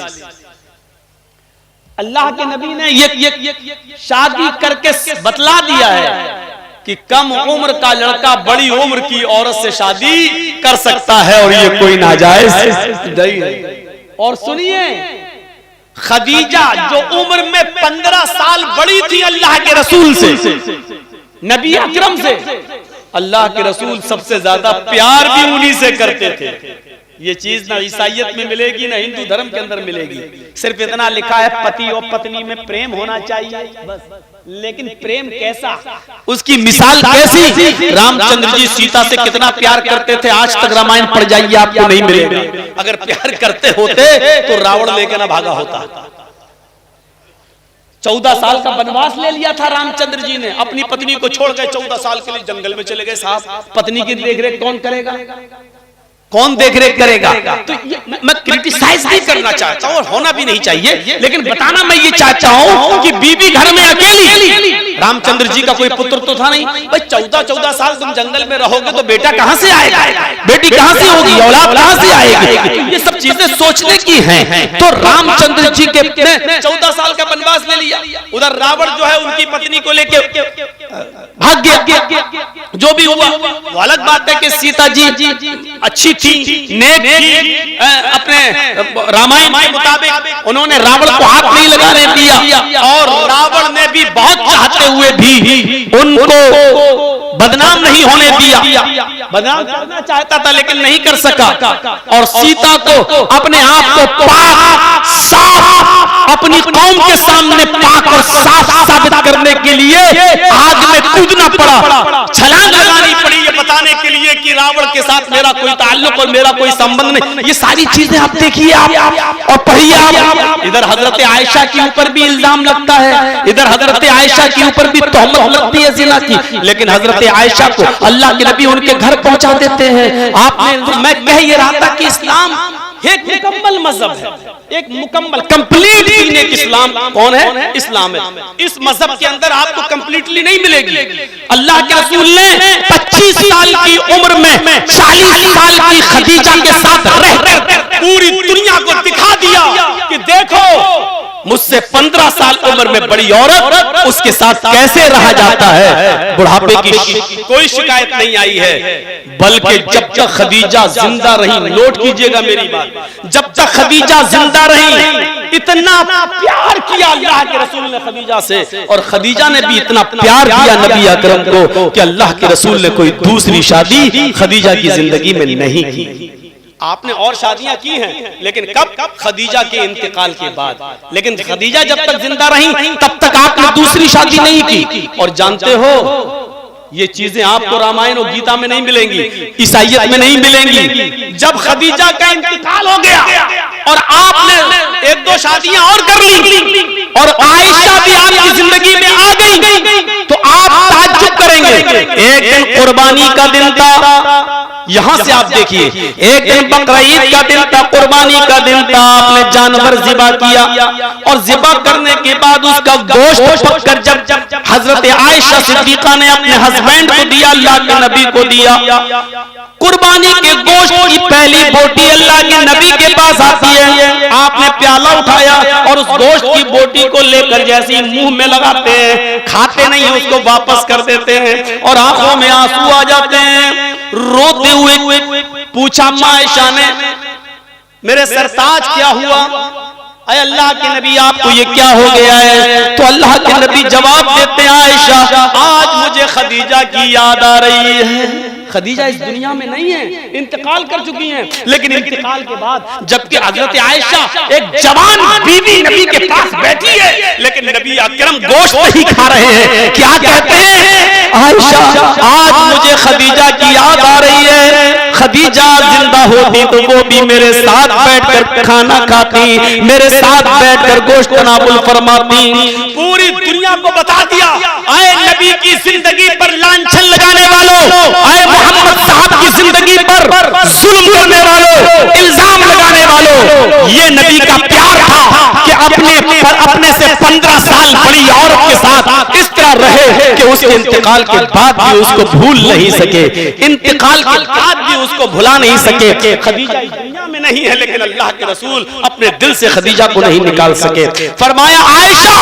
अल्लाह के नबी ने ये शादी करके बतला दिया है कि कम उम्र का लड़का बड़ी उम्र की औरत से शादी कर सकता है और ये कोई नाजायज नहीं है। और सुनिए, खदीजा जो उम्र में 15 साल बड़ी थी अल्लाह के रसूल से, नबी अकरम से, अल्लाह के रसूल सबसे ज्यादा प्यार भी उन्हीं से करते थे। ये चीज ना ईसाइयत में मिलेगी ना हिंदू धर्म के अंदर मिलेगी। सिर्फ इतना लिखा है पति और पत्नी में प्रेम होना चाहिए बस। लेकिन प्रेम कैसा, उसकी मिसाल कैसी? रामचंद्र जी सीता से कितना प्यार करते थे, आज तक रामायण पढ़ जाइए आपको नहीं मिलेगा। अगर प्यार करते होते तो रावण लेके ना भागा होता। 14 साल का वनवास ले लिया था रामचंद्र जी ने, अपनी पत्नी को छोड़ गए, 14 साल के लिए जंगल में चले गए। साहब, पत्नी की देखरेख कौन करेगा? कौन देखरेख करेगा? तो मैं क्रिटिसाइज नहीं करना चाहता हूं और होना भी नहीं चाहिए, लेकिन बताना मैं ये चाहता हूं कि बीबी घर में अकेली, रामचंद्र जी का कोई पुत्र तो था नहीं भाई। 14 साल तुम जंगल में रहोगे तो बेटा कहां से आएगा, बेटी कहां से होगी, औलाद कहां से आएगी? ये सब चीजें सोचने की हैं। तो रामचंद्र जी के 14 साल का वनवास ले लिया। उधर रावण जो है उनकी पत्नी को लेके भाग गया। जो भी हुआ वो अलग बात है कि सीता जी अच्छी थी, नेक थी, अपने रामायण के मुताबिक उन्होंने रावण को हाथ नहीं लगाने दिया और रावण ने भी बहुत चाहते हुए भी उनको बदनाम नहीं होने दिया। बदनाम करना चाहता था लेकिन नहीं कर सका। और सीता को अपने आप को पाक साफ, अपनी कौम के सामने पाक और साफ साबित करने के लिए आग में कूदना पड़ा, छलांग लगानी पड़ी ये बताने के लिए कि रावण के साथ मेरा कोई ताल्लुक और मेरा कोई संबंध नहीं। ये सारी चीजें आप देखिए आप और पढ़िए आप। इधर हजरत आयशा के ऊपर भी इल्जाम लगता है, इधर हजरत आयशा के ऊपर भी तोहमत लगती है जिना की, लेकिन हजरत आयशा को अल्लाह के नबी उनके घर पहुंचा देते हैं। आपने, मैं कह ये रहा था कि इस्लाम एक मुकम्मल मजहब है, एक मुकम्मल कंप्लीट दीन इस्लाम कौन है? इस्लाम है। इस मजहब के अंदर आपको कंप्लीटली नहीं मिलेगी। अल्लाह के रसूल ने 25 साल की उम्र में 40 साल की खदीजा के साथ रहकर पूरी दुनिया को दिखा दिया कि देखो मुझसे 15 साल उम्र में बड़ी औरत, उसके साथ कैसे रहा जाता है। बुढ़ापे की कोई शिकायत नहीं आई है, बल्कि जब तक खदीजा जिंदा रही, नोट कीजिएगा मेरी बात, जब तक खदीजा जिंदा रही इतना प्यार किया अल्लाह के रसूल ने खदीजा से, और खदीजा ने भी इतना प्यार दिया नबी अकरम को कि अल्लाह के रसूल ने कोई दूसरी शादी खदीजा की जिंदगी में नहीं की। आपने और शादियां की हैं, लेकिन कब? खदीजा के इंतकाल के बाद। लेकिन खदीजा जब तक जिंदा रही तब तक आपने दूसरी शादी नहीं की। और जानते हो ये चीजें आपको रामायण और गीता में नहीं मिलेंगी, ईसाइयत में नहीं मिलेंगी। जब खदीजा का इंतकाल हो गया और आपने 1-2 शादियां और कर ली और आयशा भी आपकी जिंदगी में आ गई, तो आप ताज्जुब करेंगे। एक दिन कुर्बानी का दिन था, यहां से आप देखिए, एक दिन बकरा ईद का दिन था, कुर्बानी का दिन था। आपने जानवर ज़िबा किया और ज़िबा करने के बाद उसका गोश्त पककर जब हजरत आयशा सिद्दीका ने अपने हस्बैंड को दिया, अल्लाह के नबी को दिया, कुर्बानी के गोश्त की पहली बोटी अल्लाह के नबी के पास आती है। आपने प्याला उठाया और उस गोश्त की बोटी को लेकर जैसे ही मुंह में लगाते हैं, खाते नहीं है, उसको वापस कर देते हैं और आंखों में आंसू आ जाते हैं। रोते हुए पूछा आयशा ने, मेरे सरताज क्या हुआ? अरे अल्लाह के नबी आपको ये क्या हो गया है? तो अल्लाह के नबी जवाब देते हैं, आयशा आज मुझे खदीजा की याद आ रही है। खदीजा इस दुनिया में नहीं है, इंतकाल कर चुकी हैं, लेकिन इंतकाल के बाद जबकि हजरत आयशा एक जवान बीवी नबी के पास बैठी है, लेकिन नबी अकरम गोश्त नहीं खा रहे हैं। क्या कहते हैं? आयशा आज मुझे खदीजा की याद आ रही है। खदीजा जिंदा होती तो वो भी मेरे साथ बैठकर खाना खाती, मेरे साथ बैठकर गोश्त नाबुल फरमाती। पूरी दुनिया को बता दिया, आए नबी की जिंदगी पर लांछन लगाने वालों, आए मोहम्मद साहब की जिंदगी पर जुल्म करने वालों, इल्जाम लगाने वालों, ये नबी का प्यार था कि अपने से 15 साल बड़ी औरत के साथ इस तरह रहे कि उसके इंतकाल के बाद भी उसको भूल नहीं सके, इंतकाल के बाद भी उसको भुला नहीं सके। खदीजा इस दुनिया में नहीं है, लेकिन अल्लाह के रसूल अपने दिल से खदीजा को नहीं निकाल सके। फरमाया आयशा,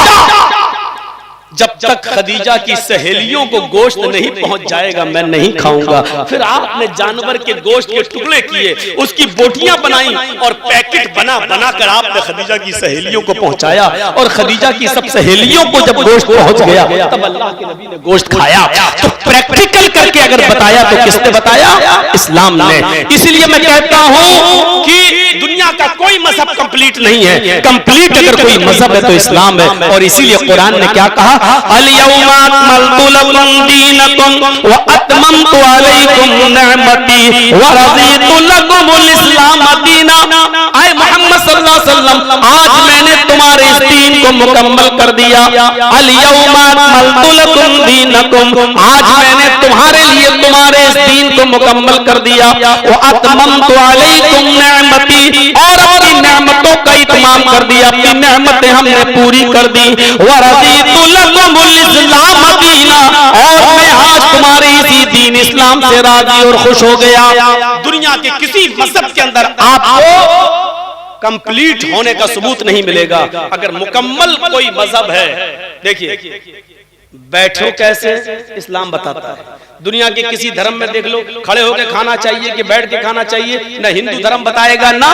जब तक खदीजा की सहेलियों को गोश्त नहीं पहुंच जाएगा मैं नहीं खाऊंगा। फिर आपने जानवर के गोश्त के टुकड़े किए, उसकी बोटियां बनाई और पैकेट बना कर आपने खदीजा की सहेलियों को पहुंचाया। और खदीजा की सब सहेलियों को जब गोश्त पहुंच गया तब अल्लाह के नबी ने गोश्त खाया। तो प्रैक्टिकल करके अगर बताया तो किसने बताया? इस्लाम ने। इसलिए मैं कहता हूं कि दुनिया का कोई मजहब कंप्लीट नहीं है, कंप्लीट अगर कोई मजहब है तो इस्लाम है। और इसीलिए कुरान ने क्या कहा? अल-यौमा अकमलतु लकुम दीनकुम व अतममतु अलैकुम निअमती व रज़ीतु लकुमुल इस्लाम दीना। आए मोहम्मद सल्लल्लाहु अलैहि वसल्लम, आज मैंने तुम्हारे इस दीन को मुकम्मल कर दिया। अल-यौमा अकमलतु लकुम दीनकुम, आज मैंने तुम्हारे लिए तुम्हारे इस दीन को मुकम्मल कर दिया। व अतममतु अलैकुम निअमती, और अपनी नेमतों का इत्माम कर दिया, अपनी नेमतें हमने पूरी कर दी। व रज़ीतु लकुमुल इस्लाम दीना, और मैं आज तुम्हारे इसी दीन इस्लाम से राजी और खुश हो गया। दुनिया के किसी मजहब के अंदर आपको कंप्लीट होने का सबूत नहीं मिलेगा। अगर मुकम्मल कोई मजहब है, देखिए बैठो कैसे इस्लाम बताता है। दुनिया के किसी धर्म में देख लो, खड़े होकर खाना चाहिए कि बैठ के खाना चाहिए, न हिंदू धर्म बताएगा, ना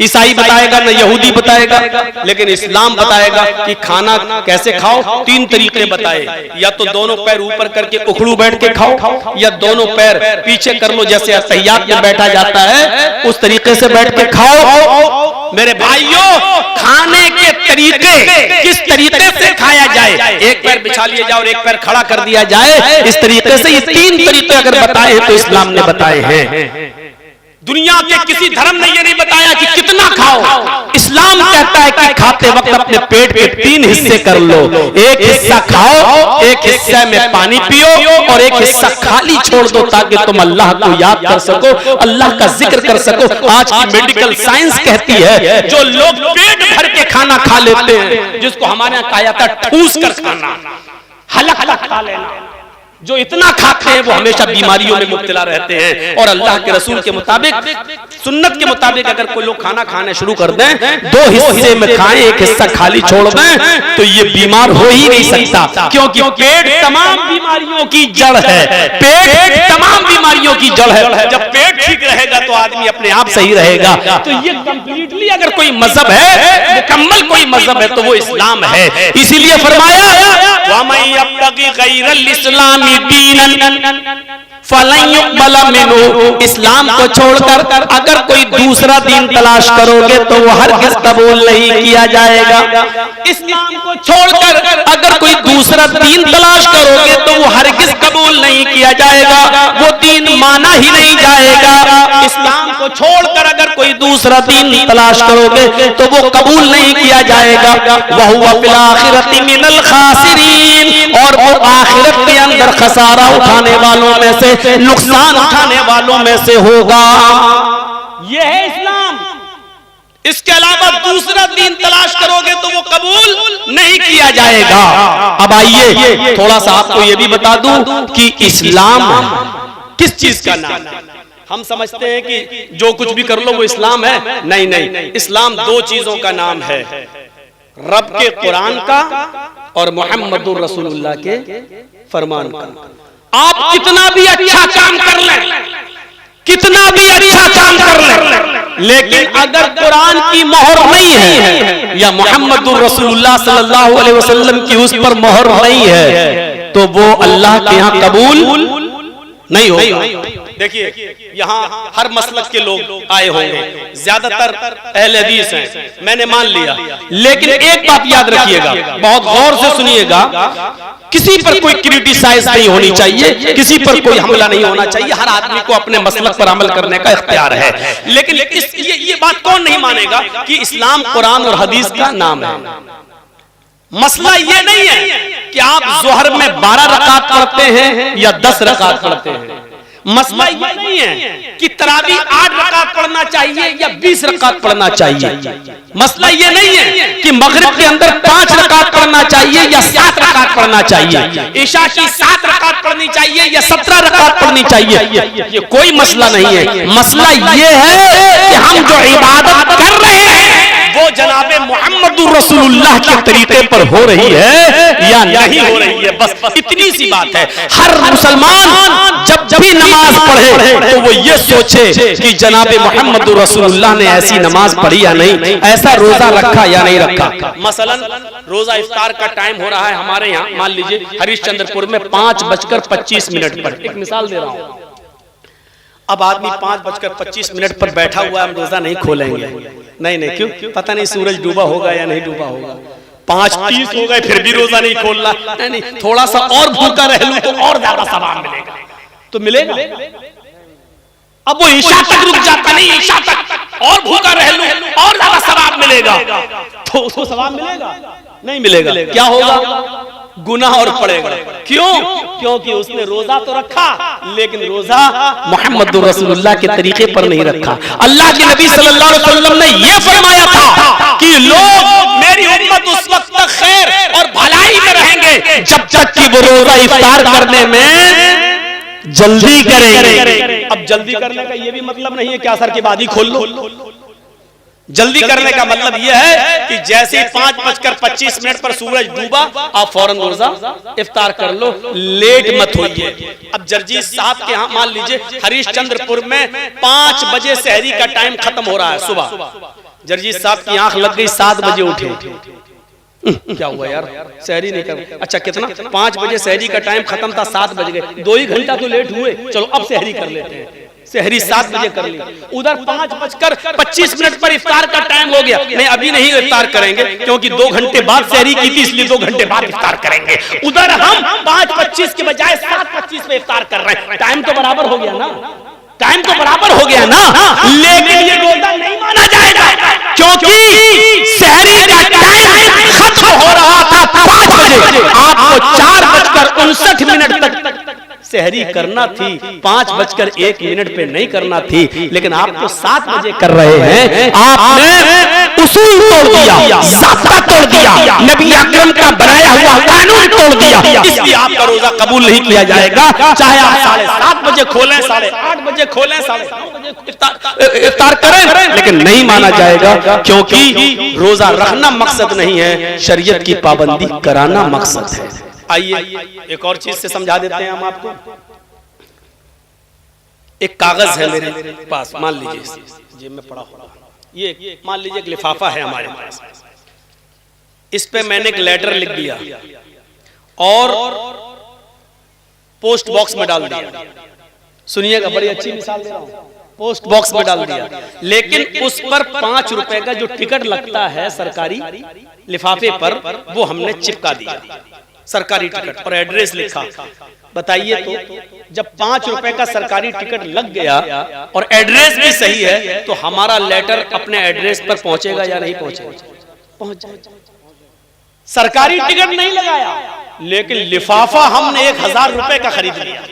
ईसाई बताएगा, न यहूदी बताएगा, लेकिन इस्लाम बताएगा कि खाना कैसे खाओ। 3 तरीके बताए, या तो दोनों पैर ऊपर करके उखड़ू बैठ के खाओ, या दोनों पैर पीछे कर लो जैसे तहियात में बैठा जाता है उस तरीके से बैठ के खाओ। मेरे भाइयों, खाने के तरीके किस तरीके से खाया जाए, एक पैर बिछा लिया जाए और एक पैर खड़ा कर दिया जाए, इस तरीके से ये 3 तरीके अगर बताए तो इस्लाम ने बताए हैं। दुनिया के किसी धर्म ने ये नहीं बताया कि कितना खाओ। इस्लाम कहता है कि खाते वक्त अपने पेट के 3 हिस्से कर लो, एक हिस्सा खाओ, एक हिस्से में पानी पियो और एक हिस्सा खाली छोड़ दो, ताकि तुम अल्लाह को याद कर सको, अल्लाह का जिक्र कर सको। आज की मेडिकल साइंस कहती है जो लोग पेट भर के खाना खा लेते हैं, जिसको हमारे यहाँ कहा जाता है ठूस कर खाना, हलक हलक खा लेना, जो इतना खाते हैं वो हमेशा बीमारियों में मुब्तला रहते हैं। और अल्लाह के रसूल के मुताबिक, सुन्नत के मुताबिक अगर कोई लोग खाना खाने शुरू कर दें, 2 हिस्से में खाएं, एक हिस्सा खाली छोड़ दें, तो ये बीमार हो ही नहीं सकता, क्योंकि पेट तमाम बीमारियों की जड़ है। पेट तमाम बीमारियों की जड़ है। जब पेट ठीक रहेगा तो आदमी अपने आप सही रहेगा। तो ये कंप्लीटली अगर कोई मजहब है, मुकम्मल कोई मजहब है, तो वो इस्लाम है। इसीलिए फरमाया इस्लाम को छोड़कर अगर कोई दूसरा दीन तलाश करोगे तो वो हरगिज़ कबूल नहीं किया जाएगा। इस्लाम को छोड़कर अगर कोई दूसरा दीन तलाश करोगे तो वो हरगिज़ कबूल नहीं किया जाएगा, वो दीन माना ही नहीं जाएगा। इस्लाम को छोड़कर अगर कोई दूसरा दीन तलाश करोगे तो वो कबूल नहीं किया जाएगा। वहुवा फिल आखिरति मिनल खासिरीन, और वो आखिरत के अंदर खसारा उठाने वालों में से, नुकसान उठाने वालों में से होगा। यह है इस्लाम। इसके अलावा दूसरा दीन तलाश करोगे तो वो कबूल नहीं किया जाएगा। अब आइए थोड़ा सा आपको ये भी बता दूं कि इस्लाम किस चीज का नाम है। हम समझते हैं कि जो कुछ भी कर लो वो इस्लाम है। नहीं नहीं, इस्लाम 2 चीजों का नाम है, रब के कुरान का और मोहम्मदुर रसूलुल्लाह के फरमान का। आप कितना भी अच्छा काम कर लें, कितना भी अच्छा काम कर लें, लेकिन अगर कुरान की मोहर नहीं है या मोहम्मदुर रसूलुल्लाह सल्लल्लाहु अलैहि वसल्लम की उस पर मोहर नहीं है तो वो अल्लाह के यहाँ कबूल नहीं हो। देखिए यहाँ हर मसलक के लोग आए होंगे, ज्यादातर अहले हदीस हैं, मैंने मान लिया, लेकिन एक बात याद रखिएगा, बहुत गौर से सुनिएगा, किसी पर कोई क्रिटिसाइज नहीं होनी चाहिए, किसी पर कोई हमला नहीं होना चाहिए, हर आदमी को अपने मसलक पर अमल करने का इख्तियार है। लेकिन ये बात कौन नहीं मानेगा कि इस्लाम कुरान और हदीस का नाम है। मसला ये नहीं है कि आप जोहर में 12 रकात पढ़ते हैं या 10 रकात पढ़ते हैं। मसला ये नहीं है कि तरावी 8 रकात पढ़ना चाहिए या 20 रकात पढ़ना चाहिए। मसला ये नहीं है कि मगरिब के अंदर 5 रकात पढ़ना चाहिए या 7 रकात पढ़ना चाहिए, ईशा की 7 रकात पढ़नी चाहिए या 17 रकात पढ़नी चाहिए, ये कोई मसला नहीं है। मसला ये है कि हम जो इबादत कर रहे हैं वो जनाबे मुहम्मदुर रसूलुल्लाह के तरीके पर हो रही है या नहीं हो रही है, बस इतनी सी बात है। हर मुसलमान जब भी नमाज पढ़े तो वो ये सोचे कि जनाबे मुहम्मदुर रसूलुल्लाह ने ऐसी नमाज पढ़ी या नहीं, ऐसा रोजा रखा या नहीं रखा। मसलन रोजा इफ्तार का टाइम हो रहा है हमारे यहाँ, मान लीजिए हरिश्चंद्रपुर में 5:25 पर, एक मिसाल दे रहा हूँ। अब आदमी 5:25 पर बैठा हुआ है, हम रोजा नहीं खोलेंगे, नहीं क्यों, पता नहीं सूरज डूबा होगा या नहीं डूबा होगा, 5:30 हो गए फिर भी रोजा नहीं खोलना, नहीं थोड़ा सा और भूखा रह लूं तो और ज्यादा सवाब मिलेगा, तो मिलेगा। अब वो ईशा तक रुक जाता, नहीं ईशा तक और भूखा रह लूं और ज्यादा सवाब मिलेगा, तो उसको सवाब मिलेगा नहीं मिलेगा, क्या होगा, गुनाह और पड़ेगा। क्यों? क्योंकि उसने रोजा तो रखा लेकिन रोजा मुहम्मदुर रसूलुल्लाह के तरीके पर नहीं रखा। अल्लाह के नबी सल्लल्लाहु अलैहि वसल्लम ने यह फरमाया था कि लोग, मेरी उम्मत उस वक्त तक खैर और भलाई में रहेंगे जब तक कि वो रोजा इफ्तार करने में जल्दी करेंगे। अब जल्दी करने का ये भी मतलब नहीं है कि असर के बाद ही खोल लो। जल्दी करने का मतलब यह है कि जैसे 5:25 पर सूरज डूबा आप फौरन रोजा इफ्तार कर लो, लेट मत होइए। अब जर्जीस साहब के यहाँ मान लीजिए हरिश्चंद्रपुर में 5 बजे सहरी का टाइम खत्म हो रहा है सुबह, जर्जीस साहब की आंख लग गई, 7 बजे उठे, क्या हुआ यार सहरी नहीं कर, अच्छा कितना, 5 बजे सहरी का टाइम खत्म था, 7 बज गए, 2 ही घंटा तो लेट हुए, चलो अब सहरी कर लेते हैं, सहरी 7 बजे कर ली। उधर 5:25 पर इफ्तार का टाइम हो गया, नहीं अभी नहीं इफ्तार करेंगे क्योंकि 2 घंटे बाद सहरी की थी इसलिए 2 घंटे बाद इफ्तार करेंगे। उधर हम 5:25 के बजाय 7:25 पे इफ्तार कर रहे हैं, टाइम तो बराबर हो गया ना, टाइम तो बराबर हो गया ना, लेकिन ये रोजा नहीं माना जाएगा क्योंकि सहरी का टाइम खत्म हो रहा था 5 बजे, आपको 4:59 तक सहरी करना थी, 5:01 पे नहीं करना थी, लेकिन आप तो 7 बजे कर रहे हैं। आपने उसूल तोड़ दिया, ज़ाब्ता तोड़ दिया, नबी अकरम का बनाया हुआ कानून तोड़ दिया, इसलिए आपका रोजा कबूल नहीं किया जाएगा। चाहे आप 7:30 बजे खोलें, 8:30 बजे खोलें, 9:30 बजे इफ्तार करें, लेकिन नहीं माना जाएगा क्योंकि रोजा रखना मकसद नहीं है, शरीयत की पाबंदी कराना मकसद है। आइए एक और चीज से समझा देते हैं हम आपको। एक कागज है मेरे पास, मान लीजिए जेब में पड़ा होगा, ये मान लीजिए एक लिफाफा है हमारे पास, इस पे मैंने एक लेटर लिख दिया और पोस्ट बॉक्स में डाल दिया। सुनिएगा, बड़ी अच्छी मिसाल दे रहा हूं, पोस्ट बॉक्स में डाल दिया, लेकिन उस पर 5 रुपए का जो टिकट लगता है सरकारी लिफाफे पर, वो हमने चिपका दिया, सरकारी टिकट और एड्रेस लिखा। बताइए तो जब 5 रुपए का सरकारी टिकट लग गया और एड्रेस भी सही है तो हमारा लेटर अपने एड्रेस पर पहुंचेगा या नहीं पहुंचेगा? पहुंच जाएगा। सरकारी टिकट नहीं लगाया लेकिन लिफाफा हमने 1000 रुपए का खरीद लिया,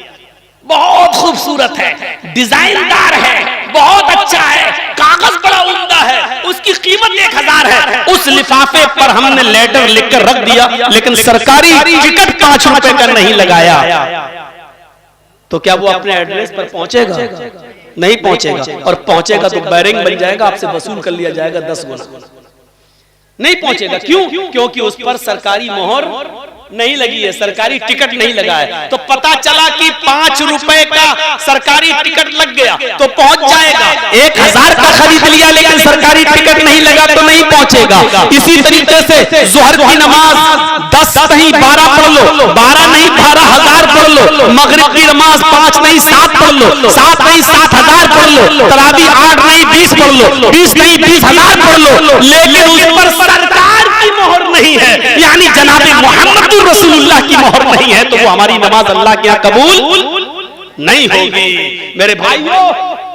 बहुत खूबसूरत है, डिजाइनदार है, बहुत अच्छा है, कागज बड़ा उम्दा है, उसकी कीमत 1000 है। उस लिफाफे पर हमने लेटर लिखकर रख दिया लेकिन सरकारी टिकट 5 रुपए का नहीं लगाया, तो क्या वो अपने एड्रेस पर पहुंचेगा? नहीं पहुंचेगा, और पहुंचेगा तो बैरिंग बन जाएगा, आपसे वसूल कर लिया जाएगा 10 गुना। नहीं पहुंचेगा, क्यों? क्योंकि उस पर सरकारी मोहर नहीं लगी है, सरकारी टिकट नहीं लगा है। तो पता चला कि 5 रुपए का सरकारी टिकट लग गया तो पहुंच जाएगा। 1000 का खरीद लिया लेकिन सरकारी टिकट नहीं लगा तो नहीं पहुंचेगा। इसी तरीके से जोहर की नमाज 10 नहीं 12 पढ़ लो, 12 नहीं 12,000 पढ़ लो, लो, मगरिब की नमाज 5 नहीं 7 पढ़ लो, 7 नहीं 7,000 पढ़ लो, तरावी 8 नहीं 20 पढ़ लो, 20 नहीं 20,000 पढ़ लो, लेकिन उस पर सरकार की मोहर नहीं है, यानी जनाब मोहम्मद रसूलुल्लाह की मोहर नहीं है, तो वो हमारी नमाज अल्लाह के यहाँ कबूल नहीं होगी। मेरे भाइयों,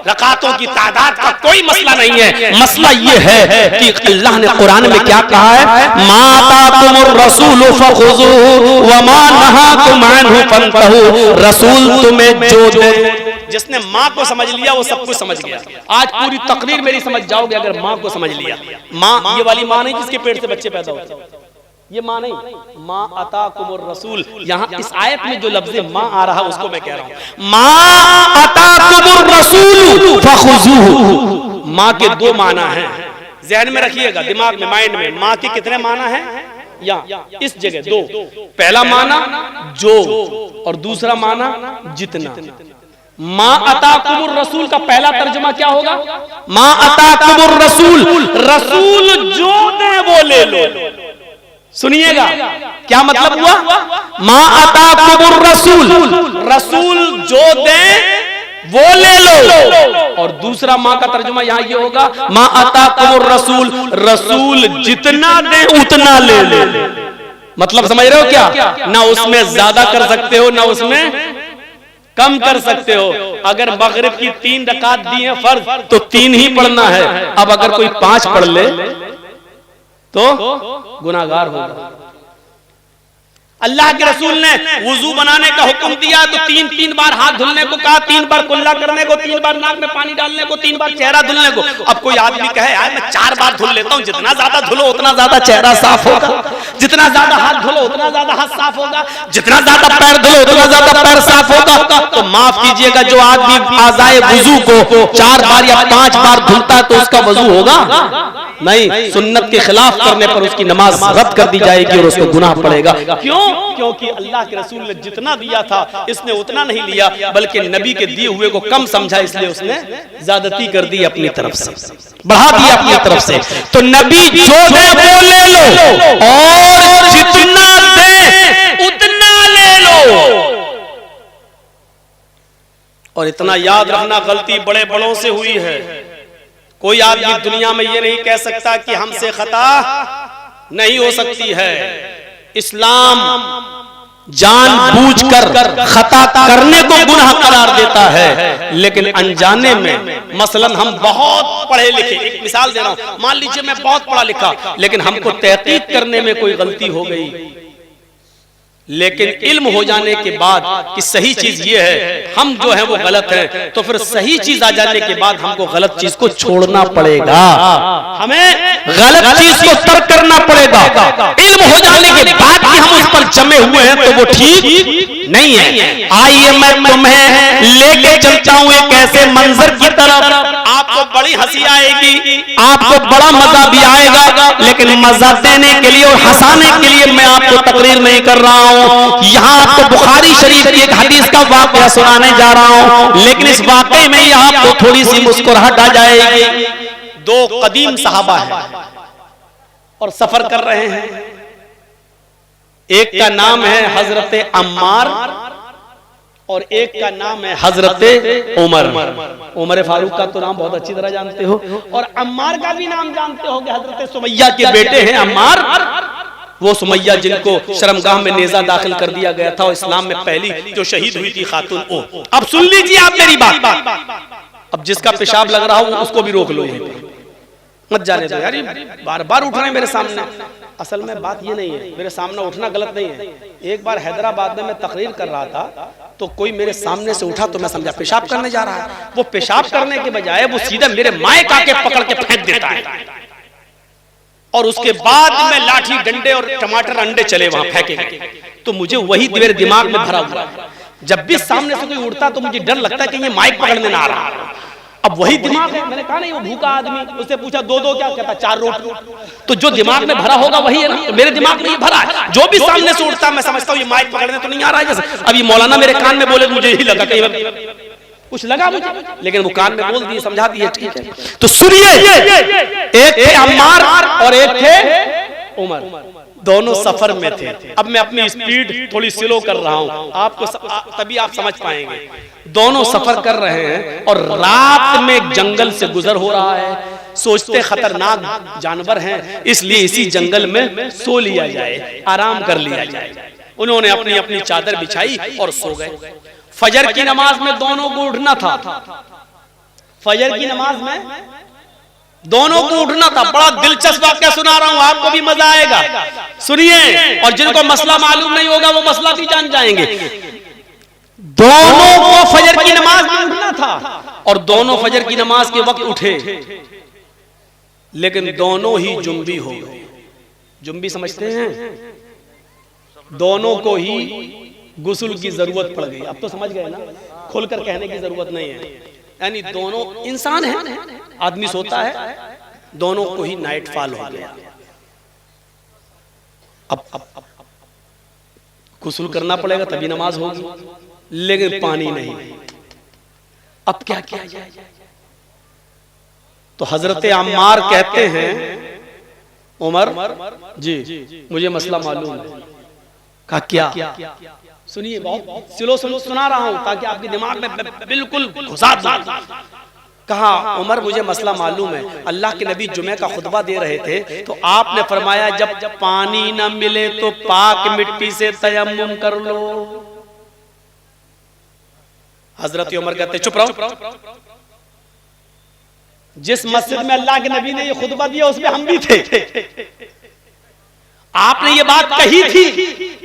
रकातों की तादाद का कोई मसला नहीं है, मसला ये है कि अल्लाह ने कुरान में क्या कहा है, मा आताकुमुर रसूल फखुज़ूहु व मा नहाकुम अन्हु फंतहू। रसूल तुम्हें जो दे, जिसने माँ को समझ लिया वो सब कुछ समझ गया। आज पूरी तकरीर मेरी समझ जाओगे अगर माँ को समझ लिया। माँ ये वाली माँ नहीं जिसके पेट से बच्चे पैदा होते, ये माँ नहीं, माँ अताकुमुर रसूल। यहाँ इस आयत में जो लफ्ज़ माँ आ रहा है उसको मैं कह रहा हूँ, माँ अताकुमुर रसूल फखुज़ूहु। माँ के दो माना हैं, ज़हन में रखिएगा, दिमाग में, माइंड में। माँ के कितने माना हैं? या इस जगह दो। पहला माना जो, और दूसरा माना जितना। माँ अताकुमुर रसूल का पहला तर्जुमा क्या होगा? माँ अताकुमुर रसूल, रसूल जो दे वो ले लो। सुनिएगा क्या मतलब हुआ? माँ अताकुमुर रसूल, रसूल जो दे वो ले लो। और दूसरा माँ का तर्जुमा यहाँ ये होगा, माँ अताकुमुर रसूल, रसूल जितना दे उतना ले लो। मतलब समझ रहे हो क्या? ना उसमें ज्यादा कर सकते हो ना उसमें कम कर सकते हो। अगर मगरिब की 3 रकात दी है फर्ज तो 3 ही पढ़ना है। अब अगर कोई 5 पढ़ ले तो गुनाहगार होगा। अल्लाह के रसूल ने वुजू बनाने का हुक्म दिया तो 3-3 बार हाथ धुलने को कहा, 3 बार कुल्ला करने को, 3 बार नाक में पानी डालने को, 3 बार चेहरा धुलने को। अब कोई आदमी कहे यार मैं 4 बार धुल लेता हूँ, जितना ज्यादा धुलो उतना ज्यादा चेहरा साफ होगा, जितना ज्यादा हाथ धुलो उतना ज्यादा हाथ साफ होगा, जितना ज्यादा पैर धुलो उतना ज्यादा पैर साफ होगा। तो माफ कीजिएगा, जो आदमी आज़ाए वुजू को 4 बार या 5 बार धुलता है तो उसका वजू होगा नहीं। सुन्नत के खिलाफ करने पर उसकी नमाज रद्द कर दी जाएगी और उसको गुनाह पड़ेगा। क्यों? क्योंकि अल्लाह के रसूल ने जितना दिया था इसने उतना नहीं लिया, बल्कि नबी के दिए हुए को कम समझा, इसलिए उसने ज्यादती कर दी, अपनी तरफ से बढ़ा दिया अपनी तरफ से। तो नबी जो दे वो ले लो और जितना दे उतना ले लो। और इतना याद रखना, गलती बड़े बड़ों से हुई है। कोई आदमी दुनिया में ये नहीं कह सकता कि हमसे खता नहीं हो सकती है। इस्लाम जानबूझकर खता करने को गुनाह करार देता है, लेकिन अनजाने में, मसलन हम बहुत पढ़े लिखे, एक मिसाल दे रहा हूं, मान लीजिए मैं बहुत पढ़ा लिखा लेकिन हमको तहकीक करने में कोई गलती हो गई, लेकिन इल्म हो जाने के बाद कि सही चीज ये है, हम जो है वो गलत है, तो फिर सही चीज आ जाने के बाद हमको गलत चीज को छोड़ना पड़ेगा, हमें गलत चीज को तर्क करना पड़ेगा। इल्म हो जाने के बाद भी हम उस पर जमे हुए हैं तो वो ठीक नहीं है। आइए मैं तुम्हें लेके चलता हूँ एक ऐसे मंजर की तरफ, आपको बड़ी हंसी आएगी, आपको बड़ा मजा भी आएगा, लेकिन मजा देने के लिए और हंसाने के लिए मैं आपको तकरीर नहीं कर रहा हूँ। यहाँ आपको बुखारी शरीफ की एक हदीस का वाक़या सुनाने जा रहा हूँ, लेकिन इस वाक़े में ही आपको थोड़ी सी मुस्कुराहट आ जाएगी। 2 कदीम सहाबा हैं और सफर कर रहे हैं। एक का नाम है हजरत अम्मार और एक का नाम है हजरत उमर। उमर फारूक का तो नाम बहुत अच्छी तरह जानते हो, और अम्मार का भी नाम जानते होंगे, हजरत सुमैया के बेटे हैं अम्मार। वो सुमैया जिनको शर्मगाह में नेजा दाखिल कर दिया गया था और इस्लाम में पहली जो शहीद हुई थी खातून वो। अब सुन लीजिए आप मेरी बात। अब जिसका पेशाब लग रहा हो उसको भी रोक लो, यहीं पे मत जाने दो यार, बार बार उठ रहे हैं मेरे सामने। असल में बात ये नहीं है, मेरे सामने उठना गलत नहीं है। एक बार हैदराबाद में मैं तकरीर कर रहा था तो कोई मेरे सामने से उठा तो मैं समझा पेशाब करने जा रहा है। वो पेशाब करने के बजाय वो सीधा मेरे माइक आके पकड़ के फेंक देता है, और उसके बाद में लाठी डंडे और टमाटर अंडे चले वहां फेंके। तो मुझे वही मेरे दिमाग में भरा हुआ है, जब भी सामने से कोई उड़ता तो मुझे डर लगता है कि ये माइक पकड़ने ना आ रहा। अब वही दिमाग है, मैंने कहा नहीं वो भूखा आदमी, उससे पूछा 2 क्या कहता 4 रोटी। तो जो दिमाग में भरा होगा वही है ना, तो मेरे दिमाग में ये भरा है। जो भी सामने से उड़ता मैं समझता हूँ ये माइक पकड़ने तो नहीं आ रहा है। जैसे अब ये मौलाना मेरे कान में बोले मुझे यही लगा, कहीं कुछ लगा मुझे, लेकिन वो कान में बोल दिए, समझा दिए, ठीक है। तो सुनिए, एक थे अम्मार और एक थे उमर, दोनों सफर में थे। अब मैं अपनी स्पीड थोड़ी स्लो कर रहा हूं आपको, तभी आप समझ पाएंगे। दोनों सफर कर रहे हैं और रात में एक जंगल से गुजर हो रहा है। सोचते खतरनाक जानवर हैं, इसलिए इसी जंगल में सो लिया जाए, आराम कर लिया जाए। उन्होंने अपनी अपनी चादर बिछाई और सो गए। फजर की नमाज में दोनों को उठना था। फजर की नमाज में दोनों को उठना था। बड़ा दिलचस्प वाकया सुना रहा हूं, आपको भी मजा आएगा, सुनिए। और जिनको मसला मालूम नहीं होगा वो मसला भी जान जाएंगे। दोनों को फजर की नमाज में उठना था और दोनों फजर की नमाज के वक्त उठे, लेकिन दोनों ही जुम्बी हो गए। जुम्बी समझते हैं? दोनों को ही गुस्ल की जरूरत पड़ गई। अब तो समझ गए ना, खुलकर कहने की जरूरत नहीं है। यानी दोनों इंसान हैं, आदमी सोता है, दोनों को ही नाइट फॉल हो गया। अब गुस्ल करना पड़ेगा तभी नमाज होगी, लेकिन पानी नहीं। अब क्या किया जाए? तो हजरत अम्मार कहते हैं, उमर जी मुझे मसला मालूम है। कहा क्या? सुनिए, बहुत स्लो सुना रहा हूं ताकि आपके दिमाग में बिल्कुल घुसा दूं। कहा, उमर मुझे मसला मालूम है। अल्लाह के नबी जुमे का खुतबा दे रहे थे तो आपने फरमाया जब पानी न मिले तो पाक मिट्टी से तयम्मुम कर लो। हजरत उमर कहते चुप रहो, जिस मस्जिद में अल्लाह के नबी ने ये खुतबा दिया उसमें हम भी थे। आपने ये बात कही थी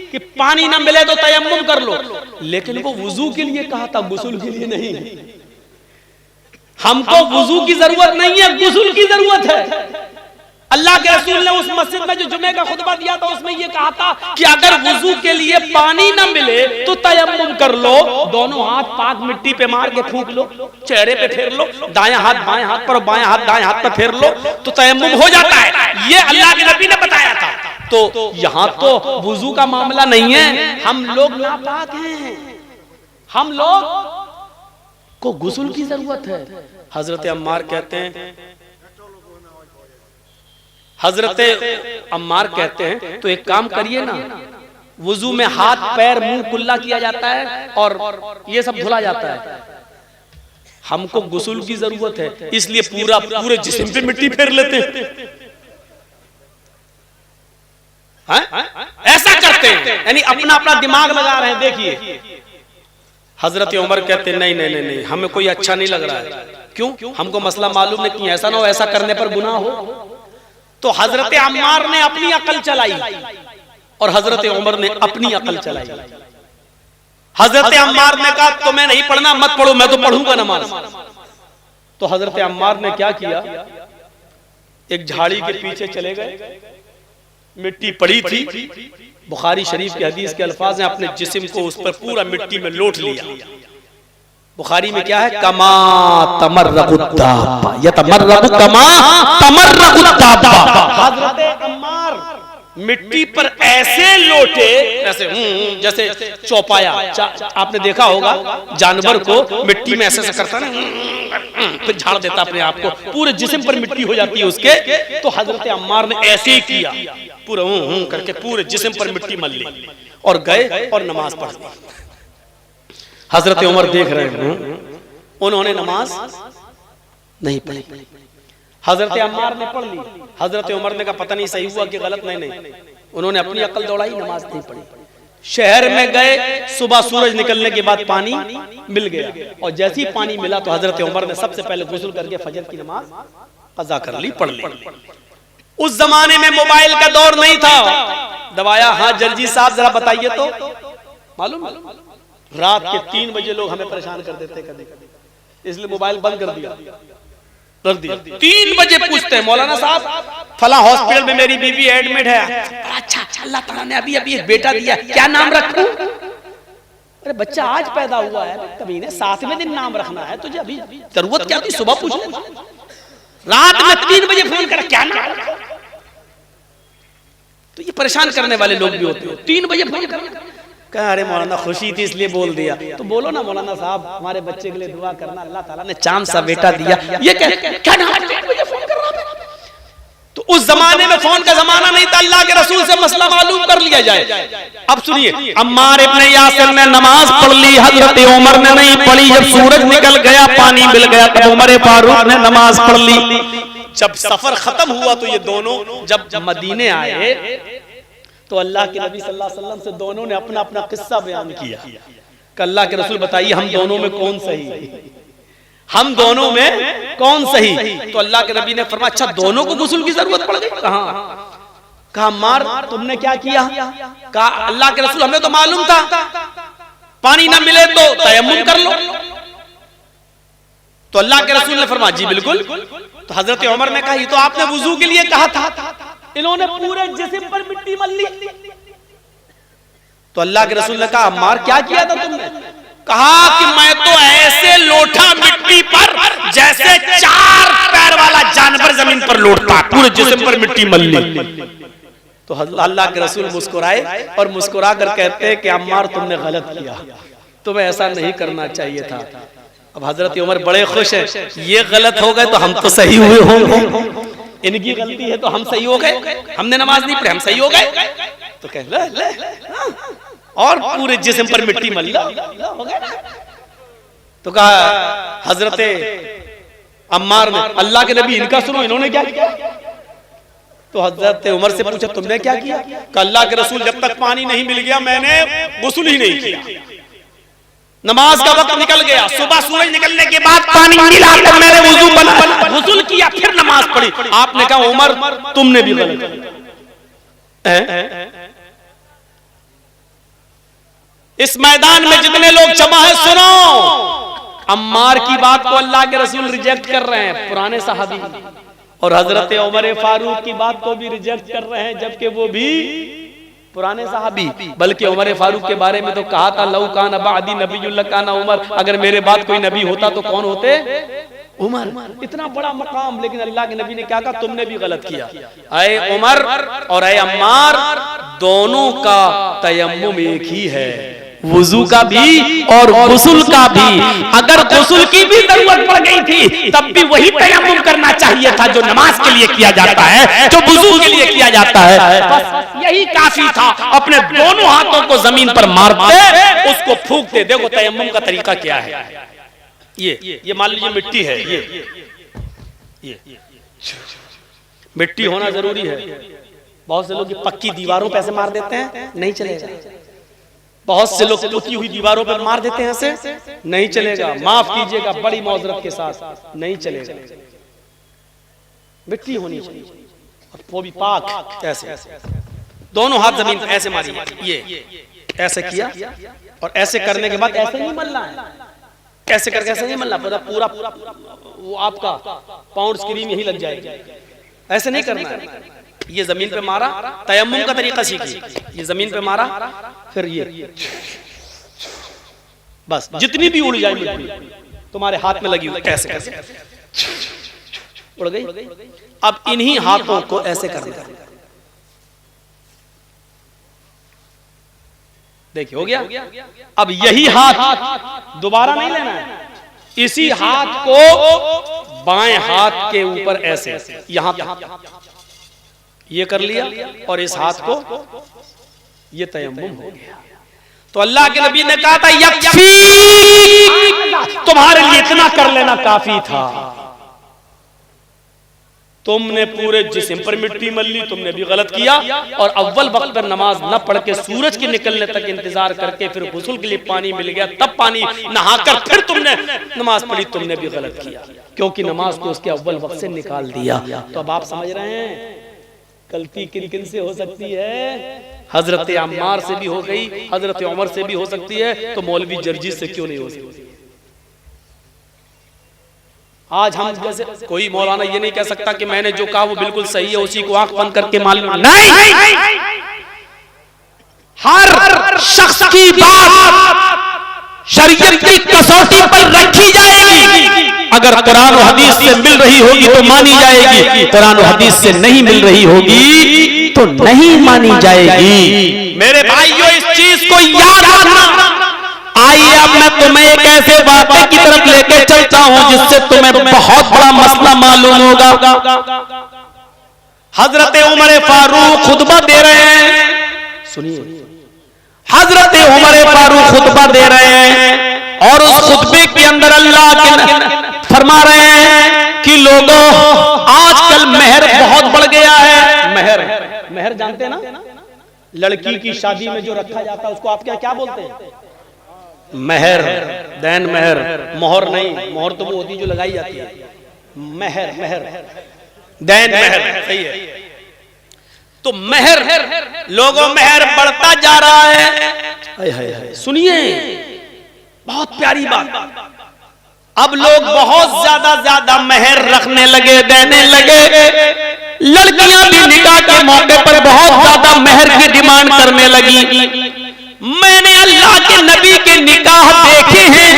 कि पानी ना मिले तो तयम्मुम कर लो, लेकिन वो वुजू के लिए कहा था, गुस्ल के लिए नहीं। हमको वुजू की जरूरत नहीं है, गुस्ल की जरूरत है। अल्लाह के रसूल ने उस मस्जिद में जो जुमे का खुतबा दिया था उसमें ये कहा था कि अगर वुजू के लिए पानी ना मिले तो तयम्मुम कर लो। दोनों हाथ पाक मिट्टी पे मार के फूंक लो, चेहरे पे फेर लो, दायां हाथ बाएं हाथ पर, बाएं हाथ दाएं हाथ पर फेर लो तो तयम्मुम हो जाता है। ये अल्लाह के नबी ने बताया था। तो यहां तो वुजू का मामला नहीं है, हम लोग नापाक हैं, हम लोग को गुस्ल की जरूरत है। हजरत अम्मार कहते हैं, तो एक काम करिए ना, वुजू में हाथ पैर मुंह कुल्ला किया जाता है और ये सब धुला जाता है। हमको गुस्ल की जरूरत है, इसलिए पूरे जिस्म पे मिट्टी फेर लेते हैं। ऐसा करते हैं, यानी अपना अपना दिमाग लगा रहे हैं। देखिए, हजरत उमर कहते नहीं नहीं नहीं नहीं, हमें कोई अच्छा नहीं लग रहा है। क्यों? हमको मसला मालूम नहीं, ऐसा ना हो ऐसा करने पर गुनाह हो। तो हजरत अम्मार ने अपनी अकल चलाई और हजरत उमर ने अपनी अकल चलाई। हजरत अम्मार ने कहा तुम्हें नहीं पढ़ना मत पढ़ो, मैं तो पढ़ूंगा नमाज। तो हजरत अम्मार ने क्या किया, एक झाड़ी के पीछे चले गए, मिट्टी पड़ी थी, बुखारी शरीफ के हदीस के अल्फाज हैं, अपने जिस्म को उस पर पूरा मिट्टी में लोट लिया। बुखारी में क्या है, कमा तमर्रकुद्दाबा यतमर्रकु कमा तमर्रकुद्दाबा। हजरत अम्मार मिट्टी पर ऐसे लोटे, ऐसे जैसे चौपाया। आपने देखा होगा जानवर को मिट्टी में ऐसे करता ना, फिर झाड़ देता अपने आप को, पूरे जिस्म पर मिट्टी हो जाती है उसके। तो हजरत अम्मार ने ऐसे ही किया, पूरा करके पूरे जिस्म पर मिट्टी मल ली और गए और नमाज पढ़ ली। हजरत उमर देख रहे हैं, उन्होंने नमाज नहीं पढ़ी। हजरत अम्मार ने पढ़ ली। हजरत उमर ने कहा पता नहीं सही हुआ कि गलत। नहीं, उन्होंने अपनी अकल दौड़ाई, नमाज नहीं पढ़ी। शहर में गए, सुबह सूरज निकलने के बाद पानी मिल गया और जैसे ही पानी मिला तो हजरत उमर ने सबसे पहले गुस्ल करके फजर की नमाज कज़ा कर ली, पढ़ ली। उस जमाने में मोबाइल का दौर नहीं था। दबाया, हाँ जर्जी साहब जरा बताइए तो। मालूम रात के 3 बजे लोग हमें परेशान कर देते कभी, इसलिए मोबाइल बंद कर दिया, रख दिया। 3 बजे पूछते हैं, मौलाना साहब फला हॉस्पिटल में मेरी बीवी एडमिट है। अच्छा, अल्लाह ताला ने अभी एक बेटा दिया, क्या नाम रखूं? अरे बच्चा आज पैदा हुआ है, कभी ने 7वें दिन नाम रखना है, तुझे अभी जरूरत क्या थी? सुबह पूछ, रात में 3 बजे फोन कर, क्या नाम? तो ये परेशान करने वाले लोग भी होते हैं। 3 बजे फोन कर, कहा अरे मौलाना खुशी थी इसलिए बोल दिया। तो बोलो ना मौलाना साहब हमारे बच्चे के लिए दुआ करना, अल्लाह ताला ने चांद सा बेटा दिया। ये क्या नाम? 3 बजे फोन कर रहा है। तो तो उस जमाने में फोन का जमाना नहीं था, अल्लाह के रसूल से मसला मालूम कर लिया जाए। अब सुनिए, अम्मार इब्ने यासिर ने नमाज पढ़ ली, हजरत उमर ने नहीं पढ़ी। जब सूरज निकल गया, पानी मिल गया, तब उमर फारूक ने नमाज पढ़ ली। जब सफर खत्म हुआ तो ये दोनों जब मदीने आए तो अल्लाह के नबी सल्लल्लाहु अलैहि वसल्लम से दोनों ने अपना अपना किस्सा बयान किया कि अल्लाह के रसूल बताइए हम दोनों में कौन सही, हम दोनों में कौन सही। तो अल्लाह के नबी ने फरमाया अच्छा दोनों को गुस्ल की जरूरत पड़ गई? कहा मार तुमने क्या किया? कहा अल्लाह के रसूल हमें तो मालूम था पानी ना मिले तो तयम्मुम कर लो। तो अल्लाह के रसूल ने फरमाया जी बिल्कुल। तो हजरत उमर ने कहा ये तो आपने वुजू के लिए कहा था, इन्होंने पूरे जिस्म पर मिट्टी मल ली। तो अल्लाह के रसूल ने कहा अम्मार क्या किया था तुमने? कहा कि मैं तो ऐसे लोटा मिट्टी पर जैसे 4 पैर वाला जानवर जमीन पर लोटता, पूरे जिस्म पर मिट्टी मल ली। तो अल्लाह के रसूल मुस्कुराए और मुस्कुरा कर कहते हैं कि अम्मार तुमने गलत किया, तुम्हें ऐसा नहीं करना चाहिए था। अब हजरत उमर बड़े खुश हैं, ये गलत हो गए तो हम तो सही हुए होंगे, इनकी गलती है तो हम सही हो गए, हमने नमाज नहीं पढ़ी हम सही हो गए। तो कह ले और पूरे जिस्म पर मिट्टी मल ली हो गए। तो कहा हजरत अम्मार ने अल्लाह के नबी इनका सुनो, इन्होंने क्या किया? तो हजरत उमर से पूछा तुमने क्या किया? कि अल्लाह के रसूल जब तक पानी नहीं मिल गया मैंने गुस्ल ही नहीं किया, नमाज का वक्त निकल गया, सुबह सूरज निकलने के बाद पानी मिला तो मैंने वुजू बनाया, गुस्ल किया, फिर नमाज पढ़ी। आपने कहा उमर तुमने भी गलत किया। इस मैदान में जितने लोग जमा है सुनो, अम्मार की बात को अल्लाह के रसूल रिजेक्ट कर रहे हैं, पुराने सहाबी, और हजरत उमर फारूक की बात को भी रिजेक्ट कर रहे हैं जबकि वो भी पुराने सहाबी। बल्कि उमर फारूक के बारे में तो कहा था लौ कान बादी नबीयुल्लाह काना उमर, अगर मेरे बाद कोई नबी होता तो कौन होते? उमर। इतना बड़ा मकाम, लेकिन अल्लाह के नबी ने क्या कहा? तुमने भी गलत किया। अय उमर और अय अम्मार दोनों का तयम्मुम एक ही है, वुजू का भी और गुस्ल का भी। अगर गुस्ल की भी जरूरत पड़ गई थी तब भी वही तयम्मुम करना चाहिए था जो नमाज के लिए किया जाता है, जो वुजू के लिए किया जाता है। बस यही काफी था। अपने दोनों हाथों को जमीन पर मारते, उसको फूंकते। देखो तयम्मुम का तरीका क्या है। ये मान लीजिए मिट्टी है, ये मिट्टी होना जरूरी है। बहुत से लोग पक्की दीवारों पे ऐसे मार देते हैं, नहीं चलेगा। बहुत से लोग टूटी हुई दीवारों पर मार देते हैं ऐसे, नहीं चलेगा। माफ कीजिएगा, बड़ी मौजरत के साथ नहीं चलेगा। मिट्टी होनी चाहिए, वो भी पाक। ऐसे दोनों हाथ जमीन पे ऐसे मारी, ये ऐसे किया, और ऐसे करने के बाद ऐसे नहीं मलना है, ऐसे करके ऐसे नहीं मलना, पूरा वो आपका पाउंड क्रीम यही लग जाएगी। ऐसे नहीं करना है। ये जमीन पे मारा, तयम्मुम का तरीका सीखिए। ये जमीन पे मारा, फिर ये बस जितनी भी उड़ जाए मिट्टी तुम्हारे हाथ में लगी हुई, कैसे कैसे उड़ गई। अब इन्हीं हाथों को ऐसे करना है। देखिए हो गया। अब यही हाथ दोबारा नहीं लेना है, इसी हाथ को बाएं हाथ के ऊपर ऐसे यहां ये कर लिया, और इस हाथ को ये तयम्मुम हो गया। तो अल्लाह के नबी ने कहा था यक्फी, तुम्हारे लिए इतना कर लेना काफी था। तुमने पूरे जिस्म पर मिट्टी मल ली, तुमने भी गलत किया। और अव्वल वक्त पर नमाज न पढ़ के सूरज के निकलने तक इंतजार करके फिर गुस्ल के लिए पानी मिल गया, तब पानी नहाकर फिर तुमने नमाज पढ़ी, तुमने भी गलत किया, क्योंकि नमाज को उसके अव्वल वक्त से निकाल दिया। तो अब आप समझ रहे हैं गलती किन किन से हो सकती है? हजरत अम्मार से भी हो गई, हजरत उमर से भी हो सकती है, तो मौलवी जर्जी से क्यों नहीं हो सकती? आज हम जैसे कोई मौलाना ये नहीं कह सकता कि मैंने जो कहा वो बिल्कुल सही है, उसी को आंख बंद करके मान लो। नहीं, हर शख्स की बात शरीयत की कसौटी पर रखी जाएगी। अगर कुरान और हदीस से मिल रही होगी तो मानी जाएगी, कुरान और हदीस से नहीं मिल रही होगी तो नहीं मानी जाएगी। मेरे भाइयों, इस चीज को याद रखना। आइए अब मैं तुम्हें एक ऐसे वाक़े की तरफ लेके चलता हूं जिससे तुम्हें बहुत बड़ा मसला मालूम होगा। हजरत उमर फारूक खुतबा दे रहे हैं, सुनिए, हजरत उमर फारूक खुतबा दे रहे हैं और उस खुतबे के अंदर अल्लाह के फरमा रहे हैं कि लोगों आजकल मेहर बहुत बढ़ गया है। मेहर, मेहर जानते हैं ना, लड़की की शादी में जो रखा जाता है उसको आप क्या क्या बोलते हैं? मेहर, दैन मेहर, मोहर नहीं, मोहर तो वो होती जो लगाई जाती है, मेहर, मेहर, दैन मेहर, सही है। तो मेहर, लोगों मेहर बढ़ता जा रहा है। सुनिए, बहुत प्यारी बात, अब लोग बहुत ज्यादा मेहर रखने लगे, देने लगे। लड़कियां भी निकाह के मौके पर बहुत ज्यादा मेहर की डिमांड करने लगी। मैंने अल्लाह के नबी के निकाह देखे हैं,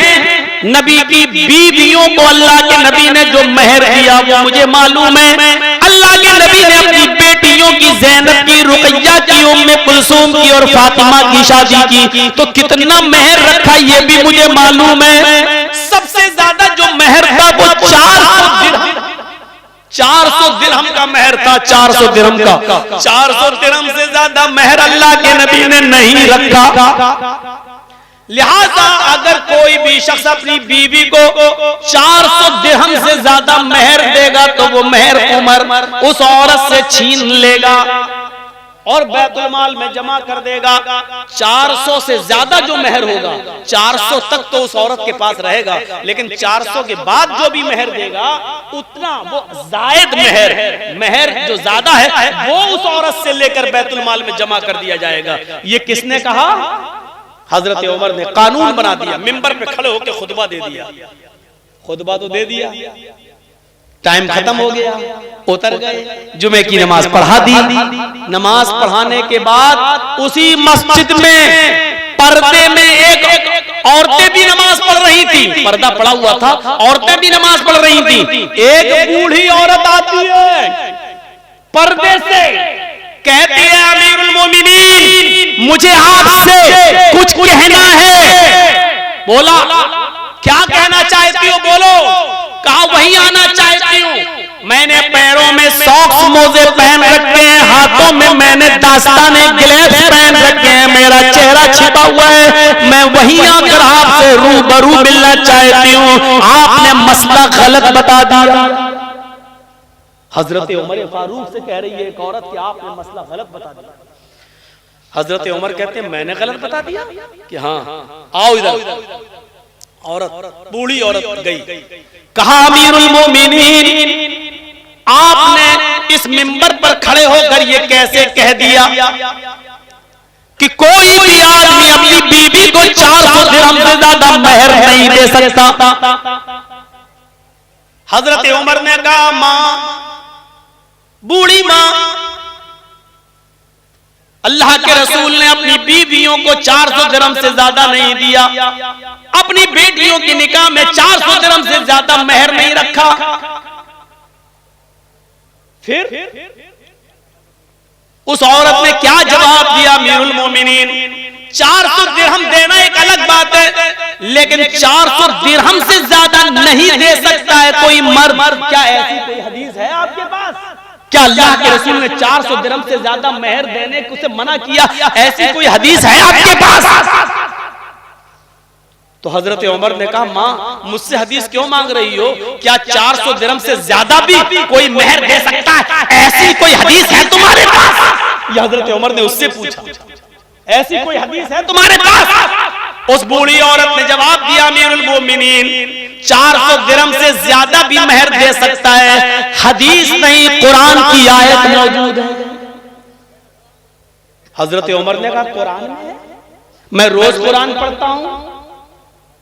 नबी की बीवियों को अल्लाह के नबी ने जो मेहर दिया वो मुझे मालूम है। अल्लाह के नबी ने अपनी बेटियों की, ज़ैनब की, रुकैया की, उम्मे कुलसूम की और फातिमा की शादी की तो कितना मेहर रखा ये भी मुझे मालूम है। सबसे ज्यादा जो मेहर था वो 400 दिरहम का मेहर था, 400 दिरहम का। 400 दिरहम से ज्यादा मेहर अल्लाह के नबी ने नहीं रखा। लिहाजा अगर कोई भी शख्स अपनी बीवी को 400 दिरहम से ज्यादा मेहर देगा तो वो मेहर उमर उस औरत से छीन लेगा और बैतुल माल में जमा कर देगा। 400 से ज्यादा जो मेहर होगा, 400 तक तो उस औरत के पास रहेगा, लेकिन 400 के बाद जो भी मेहर देगा उतना वो जायद मेहर, मेहर जो ज्यादा है वो उस औरत से लेकर बैतुल माल में जमा कर दिया जाएगा। ये किसने कहा? हजरत उमर ने कानून बना दिया, मिंबर पे खड़े होकर खुतबा दे दिया। खुतबा तो दे दिया, टाइम खत्म हो गया, उतर गए, जुमे की नमाज पढ़ा दी। नमाज पढ़ाने के बाद उसी मस्जिद में पर्दे में एक औरतें भी नमाज पढ़ रही थी, पर्दा पड़ा हुआ था, औरतें भी नमाज पढ़ रही थी। एक बूढ़ी औरत आती है पर्दे से, कहती है अमीरुल मोमिनीन मुझे आपसे कुछ कहना है। बोला क्या कहना चाहती हो? बोलो। कहा वही आना चाहती हूँ, मैंने पैरों में सॉक्स मोजे पहन रखे हैं, हाथों में मैंने दास्ताने ग्लेव्स पहन रखे हैं, मेरा चेहरा छिपा हुआ है, मैं वही आकर आपसे रूबरू मिलना चाहती हूँ। आपने मसला गलत बता दिया। हजरत उमर फारूक से कह रही है एक औरत कि आपने मसला गलत बता दिया। हजरत उमर कहते हैं मैंने गलत बता दिया कि हाँ, आओ इधर। औरत, बूढ़ी औरत गई, कहा अमीरुल मोमिनीन आपने इस मिंबर पर खड़े होकर ये कैसे कह दिया कि कोई भी आदमी अपनी बीवी को 400 दिरहम से ज्यादा मेहर नहीं दे सकता। हजरत उमर ने कहा मां, बूढ़ी मां, अल्लाह के रसूल ने अपनी बीवियों को 400 दिरहम से ज्यादा नहीं दिया, अपनी बेटियों के निकाह में 400 दिरहम से ज्यादा मेहर नहीं रखा। फिर उस औरत ने क्या जवाब दिया? अमीरुल मोमिनीन 400 दिरहम देना एक अलग बात है, लेकिन 400 दिरहम से ज्यादा नहीं दे सकता है कोई मर्द। क्या ऐसी कोई हदीस है आपके पास? क्या अल्लाह के रसूल ने 400 दिरहम से ज्यादा मेहर देने को से मना किया? ऐसी कोई हदीस है आपके पास? तो हजरत उमर ने कहा मां मुझसे हदीस क्यों मांग रही हो? क्या 400 दिरहम से ज्यादा भी कोई मेहर दे सकता है? ऐसी कोई हदीस है तुम्हारे पास? ये हजरत उमर ने उससे पूछा, ऐसी कोई हदीस है तुम्हारे पास? उस बूढ़ी औरत ने जवाब दिया अमीरुल मोमिनीन 400 दिरहम से ज्यादा भी मेहर दे सकता है, हदीस नहीं कुरान की आयत मौजूद है। हजरत उमर ने कहा कुरान में? मैं रोज कुरान पढ़ता हूं।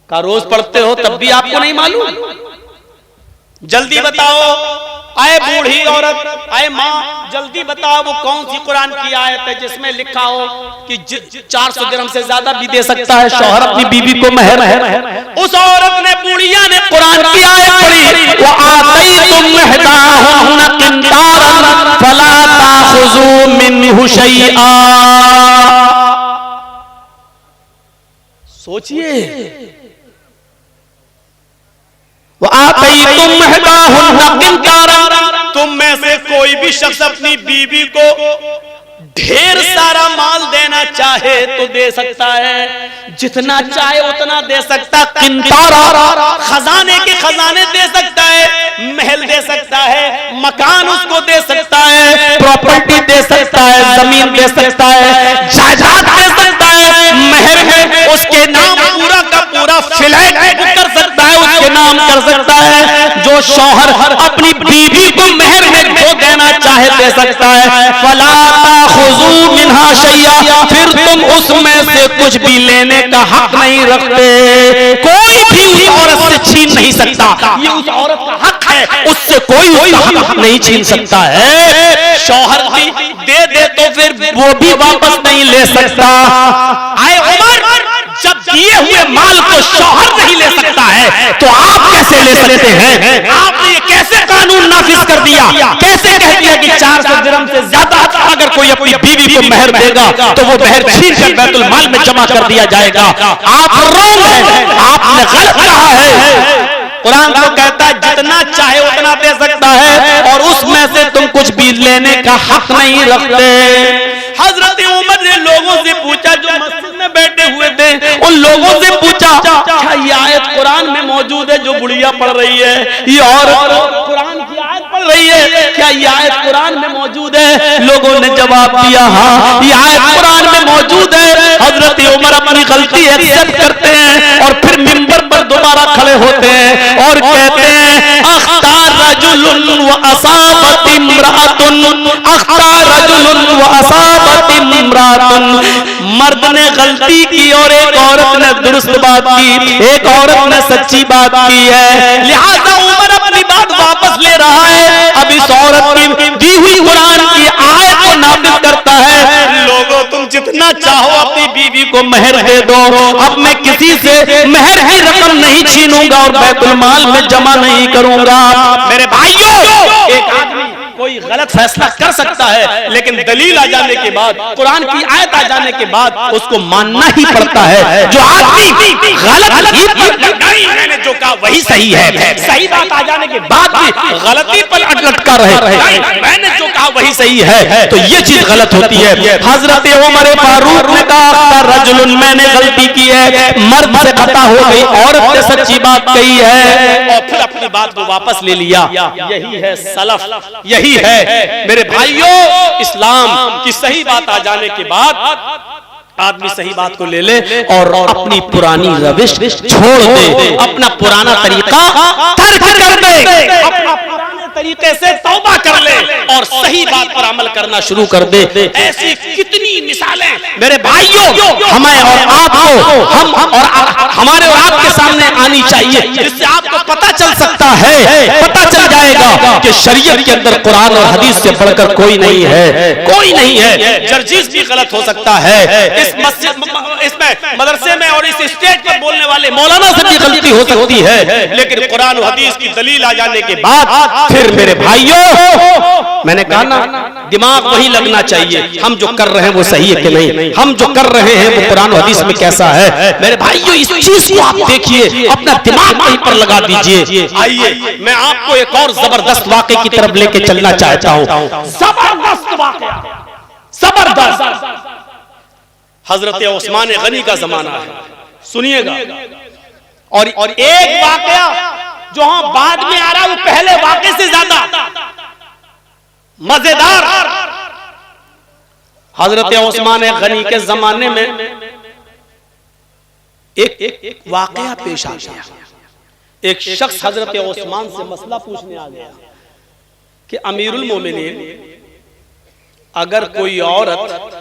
का रोज पढ़ते हो तब भी आपको नहीं मालूम? जल्दी बताओ। आए बूढ़ी औरत, आए माँ, जल्दी बताओ वो कौन सी कुरान की आयत है जिसमें लिखा हो कि 400 दिरहम से ज्यादा भी दे सकता है शौहर अपनी बीवी को मेहर। उस औरत ने, बूढ़िया ने कुरान की आयत पढ़ी, वो आतैतुम इहदाहुन्ना किंतारन फला ताखुजू मिन्हु शैआ। सोचिए, वो आतैतुम इहदाहुन्ना किंतारन, तुम में से कोई भी शख्स अपनी बीवी को ढेर सारा माल देना चाहे तो दे सकता है, जितना चाहे उतना दे सकता है, किंतारा खजाने के खजाने दे सकता है, महल दे सकता है, मकान उसको दे सकता है, प्रॉपर्टी दे सकता है, जमीन दे सकता है, जायदाद दे सकता है, महल में उसके नाम पूरा का पूरा फ्लैट कर सकता है, उसके नाम कर सकता है। जो शौहर अपनी बीवी को महर में जो देना चाहे दे सकता है। फला ताखुजू मिन्हा शैया, फिर तुम उसमें से कुछ भी लेने का हक नहीं रखते। कोई भी उस औरत से छीन नहीं सकता, ये उस औरत का हक है, उससे कोई उसका हक नहीं छीन सकता है। शौहर भी दे तो फिर वो भी वापस नहीं ले सकता। आए उमर, जब दिए हुए माल को शौहर नहीं ले सकता है तो आप कैसे ले सकते हैं? आपने ये कैसे कानून नाफिज कर दिया? कैसे कह दिया कि 400 दिरहम से ज्यादा अगर कोई अपनी बीवी को महर देगा तो वो महर छीन कर बैतुल माल में जमा कर दिया जाएगा? आप रॉन्ग हैं, आपने गलत कहा है। कुरान तो कहता है जितना चाहे उतना दे सकता है और उसमें से तुम कुछ भी लेने का हक नहीं रखते। हजरत उमर ने लोगों से पूछा जो मस्जिद में बैठे हुए थे, उन लोगों से पूछा क्या ये आयत कुरान में मौजूद है जो बुढ़िया पढ़ रही है, ये औरत कुरान की आयत पढ़ रही है, क्या ये आयत कुरान में मौजूद है? लोगों ने जवाब दिया हाँ ये आयत कुरान में मौजूद है। हजरत उमर अपनी गलती एक्सेप्ट करते हैं और फिर मिंबर पर दोबारा खड़े होते हैं और कहते हैं अख्तार रजुलन व असाबत इम्रातुन, अख्तार रजुलन व असाबत इम्रातुन। मर्द ने गलती की और एक औरत ने दुरुस्त बात की, एक औरत ने सच्ची बात की है, लिहाजा उमर अपनी बात वापस ले रहा है। अब इस औरत की दी हुई कुरान की आयत को नाफिज करता है। लोगों तुम जितना चाहो अपनी बीवी को महर दे दो, अब मैं किसी से महर की रकम नहीं छीनूंगा और बैतुल माल में जमा नहीं करूंगा। मेरे भाइयों, एक आदमी कोई गलत फैसला कर सकता है लेकिन दलील आ जाने के बाद, कुरान की आयत आ जाने के बाद उसको मानना ही पड़ता है। जो आदमी गलत ही नहीं, मैंने जो कहा वही सही है, सही बात आ जाने के बाद भी गलती पर लटका रहे, मैंने जो कहा वही सही है, तो ये चीज गलत होती है। हजरत उमर फारूक ने कहा रजुलन, मैंने गलती की है, मर्द से खता हो गई, औरत ने सच्ची बात कही है और फिर अपनी बात को वापस ले लिया। यही है सलफ, यही है मेरे भाइयों। इस्लाम की सही बात आ जाने के बाद आदमी सही बात को ले ले और अपनी पुरानी रविश छोड़ दे, अपना पुराना तरीका तर्क कर दे, अपना पुराने तरीके से तौबा कर ले और सही बात पर अमल करना शुरू कर दे। ऐसी कितनी मिसालें मेरे भाइयों हमें और आपको, हम और हमारे और आपके सामने आनी चाहिए, जिससे आपको पता चल सकता है, पता चल जाएगा कि शरीयत के अंदर कुरान और हदीस से बढ़कर कोई नहीं है, कोई नहीं है। जर्जीज भी गलत हो सकता है, इस मस्जिद इसमें मदरसे में और इस स्टेज पर बोलने वाले मौलाना से भी गलती हो सकती है, लेकिन कुरान और हदीस की दलील आ जाने के बाद फिर मेरे भाइयों, मैंने कहा ना दिमाग वही लगना चाहिए, हम जो कर रहे हैं वो सही है कि नहीं, हम जो कर रहे हैं वो कुरान और हदीस में कैसा है। मेरे भाइयों इस चीज को आप देखिए, अपना दिमाग वहीं पर लगा दीजिए। आइए मैं आपको एक और जबरदस्त वाक़े की तरफ लेके चलना चाहता हूँ। जबरदस्त वाक़या, जबरदस्त। हजरत उस्मान गनी का जमाना है, सुनिएगा। और एक वाकया जो बाद में आ रहा है वो पहले वाकये से ज्यादा मजेदार। हजरत उस्मान गनी के जमाने में एक वाकया पेश आ गया। एक शख्स हजरत उस्मान से मसला पूछने आ गया कि अमीरुल मोमिनीन, अगर कोई औरत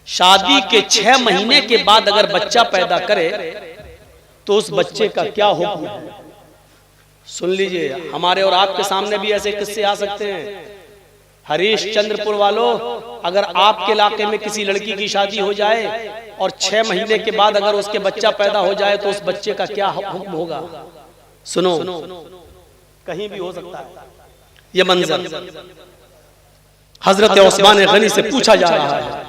शादी के 6 महीने के बाद अगर बच्चा पैदा करे तो उस बच्चे का क्या हुक्म है? सुन लीजिए, हमारे और आपके सामने भी ऐसे किस्से आ सकते हैं। हरीश चंद्रपुर वालों, अगर आपके इलाके में किसी लड़की की शादी हो जाए और 6 महीने के बाद अगर उसके बच्चा पैदा हो जाए तो उस बच्चे का क्या हुक्म होगा? सुनो, कहीं भी हो सकता है ये मंजर। हजरत उस्मान गनी से पूछा जा रहा है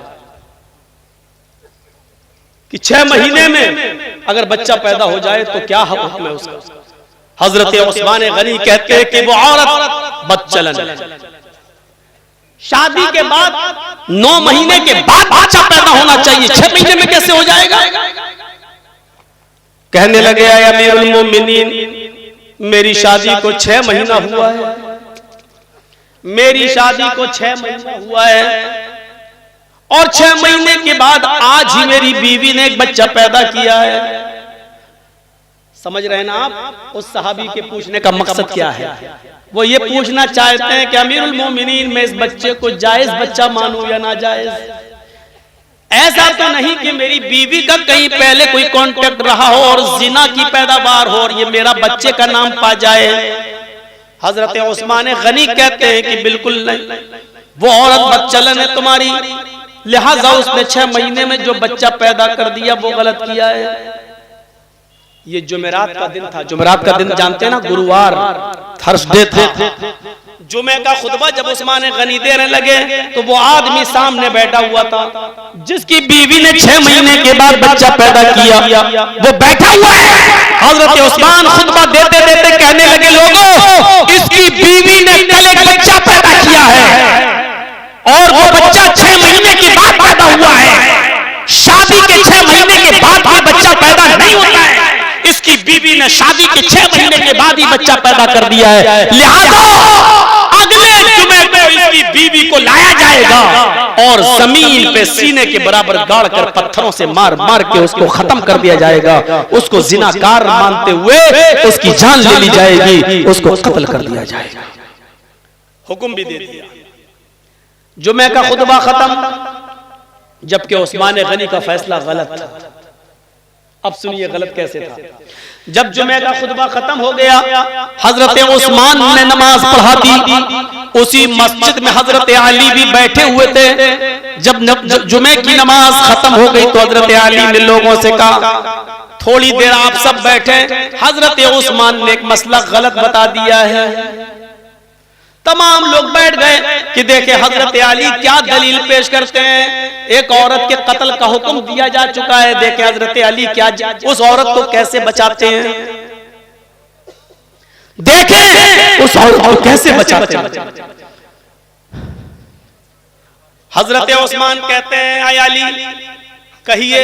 कि 6 महीने में अगर बच्चा पैदा हो जाए तो क्या हुक्म है उसका? हजरत उस्मान गनी कहते हैं कि वो औरत बदचलन। शादी के बाद 9 महीने के बाद बच्चा पैदा होना चाहिए, 6 महीने में कैसे हो जाएगा? कहने लगे अमीरुल मोमिनीन, मेरी शादी को 6 महीना हुआ है, मेरी शादी को 6 महीना हुआ है, और 6 महीने के बाद आज ही मेरी बीवी ने एक बच्चा पैदा किया है। समझ रहे हैं ना आप? उस सहाबी के पूछने का मकसद क्या है? वो ये पूछना चाहते हैं कि अमीरुल मोमिनीन, मैं इस बच्चे को जायज बच्चा मानूं या ना जायज? ऐसा तो नहीं कि मेरी बीवी का कहीं पहले कोई कांटेक्ट रहा हो और जिना की पैदावार हो और ये मेरा बच्चे का नाम पा जाए। हजरत उस्मान गनी कहते हैं कि बिल्कुल नहीं, वो औरत बदचलन है तुम्हारी, लिहाजा उसने 6 महीने में जो बच्चा पैदा कर दिया वो गलत किया है। ये जुमेरात का दिन था। जुमेरात का दिन जानते हैं ना, गुरुवार, थर्सडे था। जुमे का खुतबा जब उस्मान गनी देने लगे तो वो आदमी सामने बैठा हुआ था जिसकी बीवी ने 6 महीने के बाद बच्चा पैदा किया, वो बैठा हुआ है। हजरत उस्मान खुतबा देते देते कहने लगे, लोगों, इसकी बीवी ने कल एक बच्चा पैदा किया है और वो बच्चा 6 महीने के बाद पैदा हुआ है। शादी के 6 महीने के बाद भी बच्चा पैदा नहीं होता है, इसकी बीवी ने शादी के 6 महीने के बाद ही बच्चा पैदा कर दिया है। लिहाजा अगले जुमे को इसकी बीवी को लाया जाएगा और जमीन पे सीने के बराबर गाड़ कर पत्थरों से मार मार के उसको खत्म कर दिया जाएगा। उसको जिनाकार मानते हुए उसकी जान ले ली जाएगी, उसको कत्ल कर दिया जाएगा। हुक्म भी दे दिया। जुमे का खुतबा खत्म, जबकि उस्मान गनी का फैसला गलत था। अब सुनिए गलत कैसे था। जब जुमे का खुतबा खत्म हो गया, हजरत उस्मान ने नमाज पढ़ा दी। उसी मस्जिद में हजरत अली भी बैठे हुए थे। जब जुमे की नमाज खत्म हो गई तो हजरत अली ने लोगों से कहा, थोड़ी देर आप सब बैठे, हजरत उस्मान ने एक मसला गलत बता दिया है। तमाम लोग बैठ गए कि देखे हजरत अली क्या दलील पेश करते हैं। एक औरत के कत्ल का हुक्म दिया जा चुका है, देखे हजरत अली क्या उस औरत को कैसे बचाते हैं, देखें उस औरत को कैसे बचाते हैं। हजरत उस्मान कहते हैं, आय अली कहिए।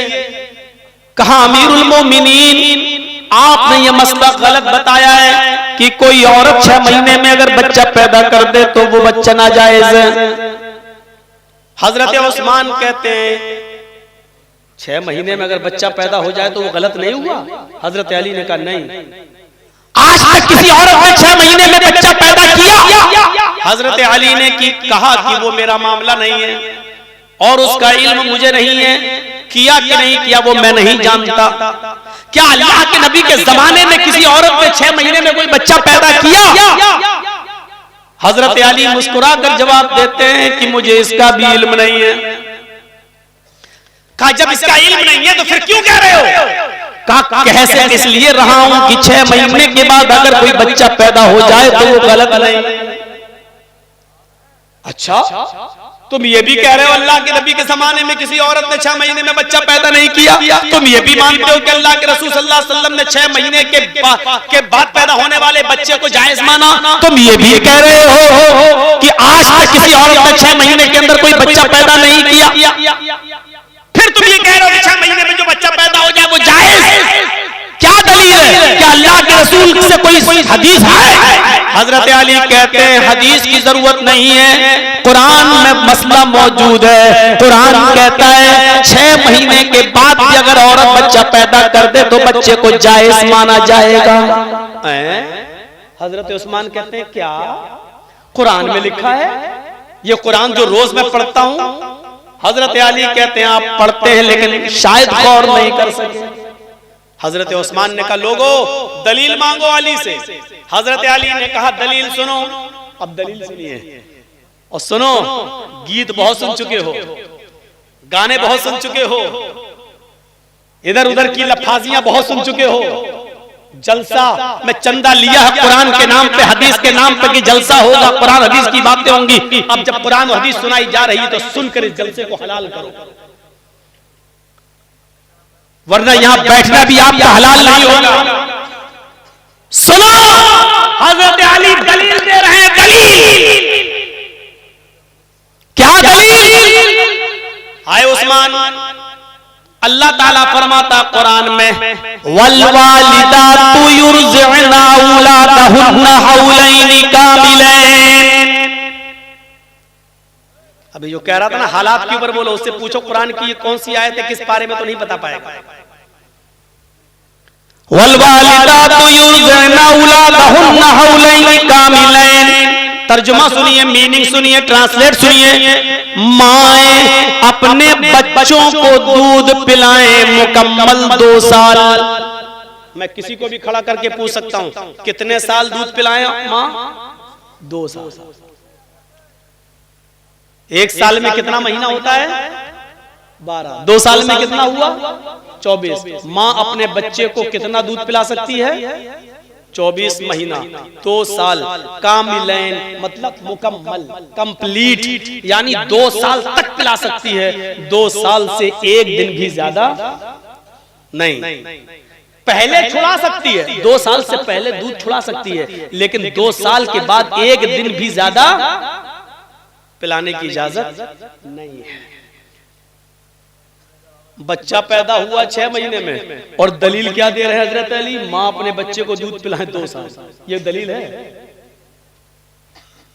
कहा, अमीरुल मोमिनीन, आपने ये मसला गलत बताया है कि कोई औरत 6 महीने में अगर बच्चा पैदा कर दे तो वो बच्चा नाजायज है। हजरत उस्मान कहते हैं, 6 महीने में अगर बच्चा पैदा हो जाए तो वो गलत नहीं हुआ? हजरत अली ने कहा, नहीं, आज तक किसी औरत ने 6 महीने में बच्चा पैदा किया? हजरत अली ने कहा कि वो मेरा मामला नहीं है और उसका इल्म मुझे नहीं है, किया कि नहीं किया वो मैं नहीं जानता। क्या अल्लाह के नबी के जमाने में किसी औरत ने 6 महीने में कोई बच्चा पैदा किया? हजरत अली मुस्कुराकर जवाब देते हैं कि मुझे इसका भी इल्म नहीं है। कहा, जब इसका इल्म नहीं है तो फिर क्यों कह रहे हो? कहा, कैसे इसलिए रहा हूं कि 6 महीने के बाद अगर कोई बच्चा पैदा हो जाए तो वो गलत नहीं। अच्छा, तुम ये भी कह रहे हो अल्लाह के नबी के जमाने में किसी औरत ने 6 महीने में बच्चा पैदा नहीं किया? तुम ये भी मानते हो कि अल्लाह के रसूल सल्लल्लाहु अलैहि वसल्लम ने 6 महीने के बाद पैदा होने वाले बच्चे को जायज माना? तुम ये भी कह रहे हो कि आज तक किसी औरत ने 6 महीने के अंदर कोई बच्चा पैदा नहीं किया? फिर तुम ये कह रहे हो कि 6 महीने में जो बच्चा पैदा हो जाए वो जायज? क्या दलील है? क्या अल्लाह के रसूल से कोई हदीस है? हजरत अली कहते हैं, हदीस की जरूरत नहीं है, कुरान में मसला मौजूद है। कुरान कहता है 6 महीने के बाद भी अगर औरत बच्चा पैदा कर दे तो बच्चे को जायज माना जाएगा। हजरत उस्मान कहते हैं, क्या कुरान में लिखा है? ये कुरान जो रोज मैं पढ़ता हूं। हजरत अली कहते हैं, आप पढ़ते हैं लेकिन शायद गौर नहीं कर सके। हजरत उस्मान ने कहा, लोगो दलील मांगो अली से। हजरत अली ने कहा, दलील सुनो। अब दलील सुनिए और सुनो, गीत बहुत सुन चुके हो, गाने बहुत सुन चुके हो, इधर उधर की लफाजियां बहुत सुन चुके हो। जलसा में चंदा लिया है कुरान के नाम पे, हदीस के नाम पे कि जलसा होगा, कुरान हदीस की बातें होंगी। अब जब कुरान और हदीस सुनाई जा रही तो सुनकर इस जलसे को हलाल करो, वरना यहां बैठना भी आपका हलाल नहीं होगा। सुनो, हजरत अली दलील दे रहे हैं, दलील अल्लाह ताला फरमाता कुरान में, वल वालिदातु युरज़ि'ना औलादहुन्ना हौलैनि कामिलैन। अभी जो कह रहा था ना हालात के ऊपर बोलो, उससे पूछो कुरान की ये कौन सी आयत है, किस पारे में, तो नहीं बता पाएगा। वल वालिदातु युरज़ि'ना औलादहुन्ना हौलैनि कामिलैन। तर्जुमा सुनिए, मीनिंग सुनिए, ट्रांसलेट सुनिए। माएं अपने बच्चों को दूध पिलाएं मुकम्मल 2 साल। मैं किसी को भी खड़ा करके पूछ सकता हूं कितने साल दूध पिलाएं मां? 2 साल। 1 साल में कितना महीना होता है? 12। 2 साल में कितना हुआ? 24। मां अपने बच्चे को कितना दूध पिला सकती है? 24 महीना, 2 साल। कामिलैन मतलब मुकम्मल, कंप्लीट, यानी 2 साल तक पिला सकती है। 2 साल से 1 दिन भी ज्यादा नहीं। पहले छुड़ा सकती है, 2 साल से पहले दूध छुड़ा सकती है, लेकिन 2 साल के बाद 1 दिन भी ज्यादा पिलाने की इजाजत नहीं है। बच्चा पैदा हुआ 6 महीने में, और दलील क्या दे रहे हैं हजरत अली? मां अपने बच्चे को दूध पिलाए 2 साल। ये दलील है?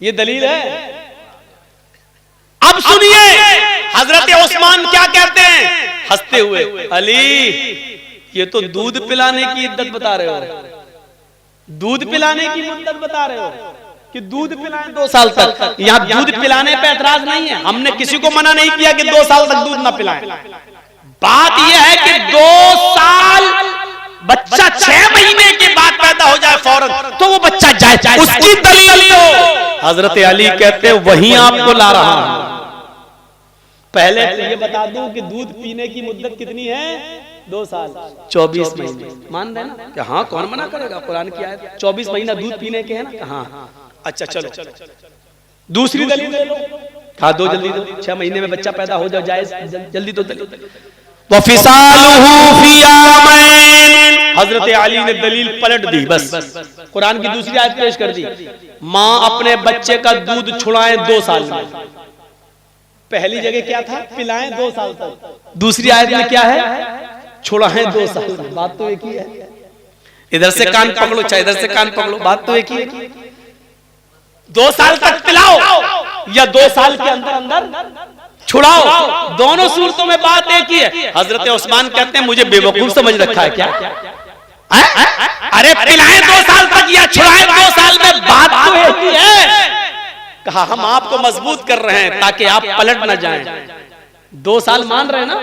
ये दलील है? अब सुनिए हजरत उस्मान क्या कहते हैं हंसते हुए, अली ये तो दूध पिलाने की इद्दत बता रहे हो, दूध पिलाने की मुद्दत बता रहे हो कि दूध पिलाएं 2 साल तक। यहाँ दूध पिलाने पे एतराज नहीं है, हमने किसी को मना नहीं किया कि 2 साल तक दूध ना पिलाएं। बात यह है कि 2 साल बच्चा 6 महीने के बाद पैदा हो जाए फौरन, तो वो बच्चा जाए, उसकी दलील तो हजरत अली कहते हैं वहीं आपको ला रहा हूं। पहले तो ये बता दूं कि दूध पीने की मुद्दत कितनी है? 2 साल 24 महीने। मान रहे ना कि हाँ, कौन मना करेगा? कुरान की आयत 24 महीना दूध पीने के है ना। हाँ, अच्छा चलो दूसरी दलील दे लो। हाँ, 2 जल्दी दो। 6 महीने में बच्चा पैदा हो जाए, जल्दी तो दलील। वफिसालुहु फी आमैन। हजरत अली ने दलील पलट दी, बस कुरान की दूसरी आयत पेश कर दी। मां अपने बच्चे का दूध छुड़ाएं 2 साल में। पहली जगह क्या था? पिलाएं 2 साल तक। दूसरी आयत में क्या है? छुड़ाएं 2 साल तक। बात तो एक ही है। इधर से कान पकड़ो, चाहे इधर से कान पकड़ो, बात तो एक ही है। 2 साल तक पिलाओ या 2 साल के अंदर अंदर छुड़ाओ, दोनों सूरतों में बात एक ही है। हजरत उस्मान कहते हैं मुझे बेवकूफ समझ रखा है क्या? अरे पिलाएं 2 साल तक या छुड़ाएं 2 साल में, बात तो एक ही है। कहा हम आपको मजबूत कर रहे हैं ताकि आप पलट न जाएं। 2 साल मान रहे ना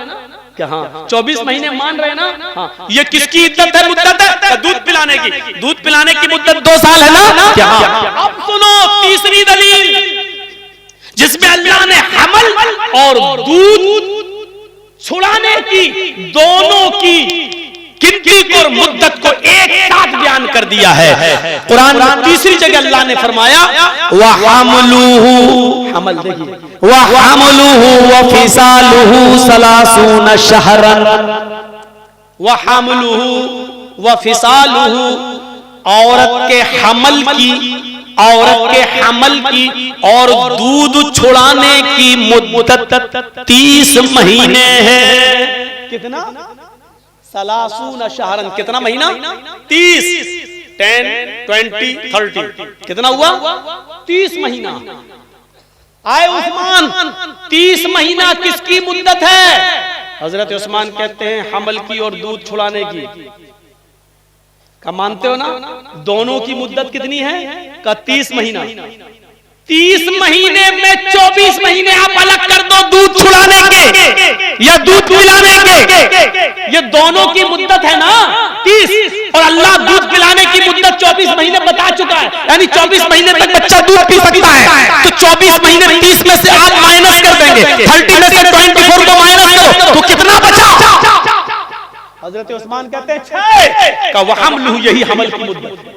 क्या? हाँ, 24 महीने मान रहे ना। हाँ, ये किसकी इद्दत है? मुद्दत है दूध पिलाने की। दूध पिलाने की मुद्दत 2 साल है ना क्या? अब सुनो तीसरी दलील, जिसमें अल्लाह ने हमल और दूध छुड़ाने की दोनों की गिनती और मुद्दत को एक साथ बयान कर दिया है। कुरान में तीसरी जगह अल्लाह ने फरमाया वहमलुहु, हमल देखिए, वहमलुहु वफिसालुहु सलासून शहरन। वहमलुहु वफिसालुहु, औरत के हमल की, औरत के हमल की और दूध छुड़ाने की मुद्दत 30 महीने है। कितना? सलासून शहरन। कितना महीना? 30, 10, 20, 30। कितना हुआ? 30 महीना। आए उस्मान, 30 महीना किसकी मुद्दत है? हजरत उस्मान कहते हैं हमल की और दूध छुड़ाने की। का मानते हो ना? दोनों की मुद्दत कितनी है? का 30 महीना। 30 महीने में 24 महीने आप अलग कर दो दूध छुड़ाने के या दूध पिलाने के, ये दोनों की मुद्दत है ना 30, और अल्लाह दूध पिलाने की मुद्दत 24 महीने बता चुका है, यानी 24 महीने तक बच्चा दूध पी सकता है। तो 24 महीने 30 में से आप माइनस कर देंगे, 30 में से 24 को माइनस करो तो कितना बचा? हजरत उस्मान कहते हैं 6 का वहमलुहु, यही हमल की मुद्दत।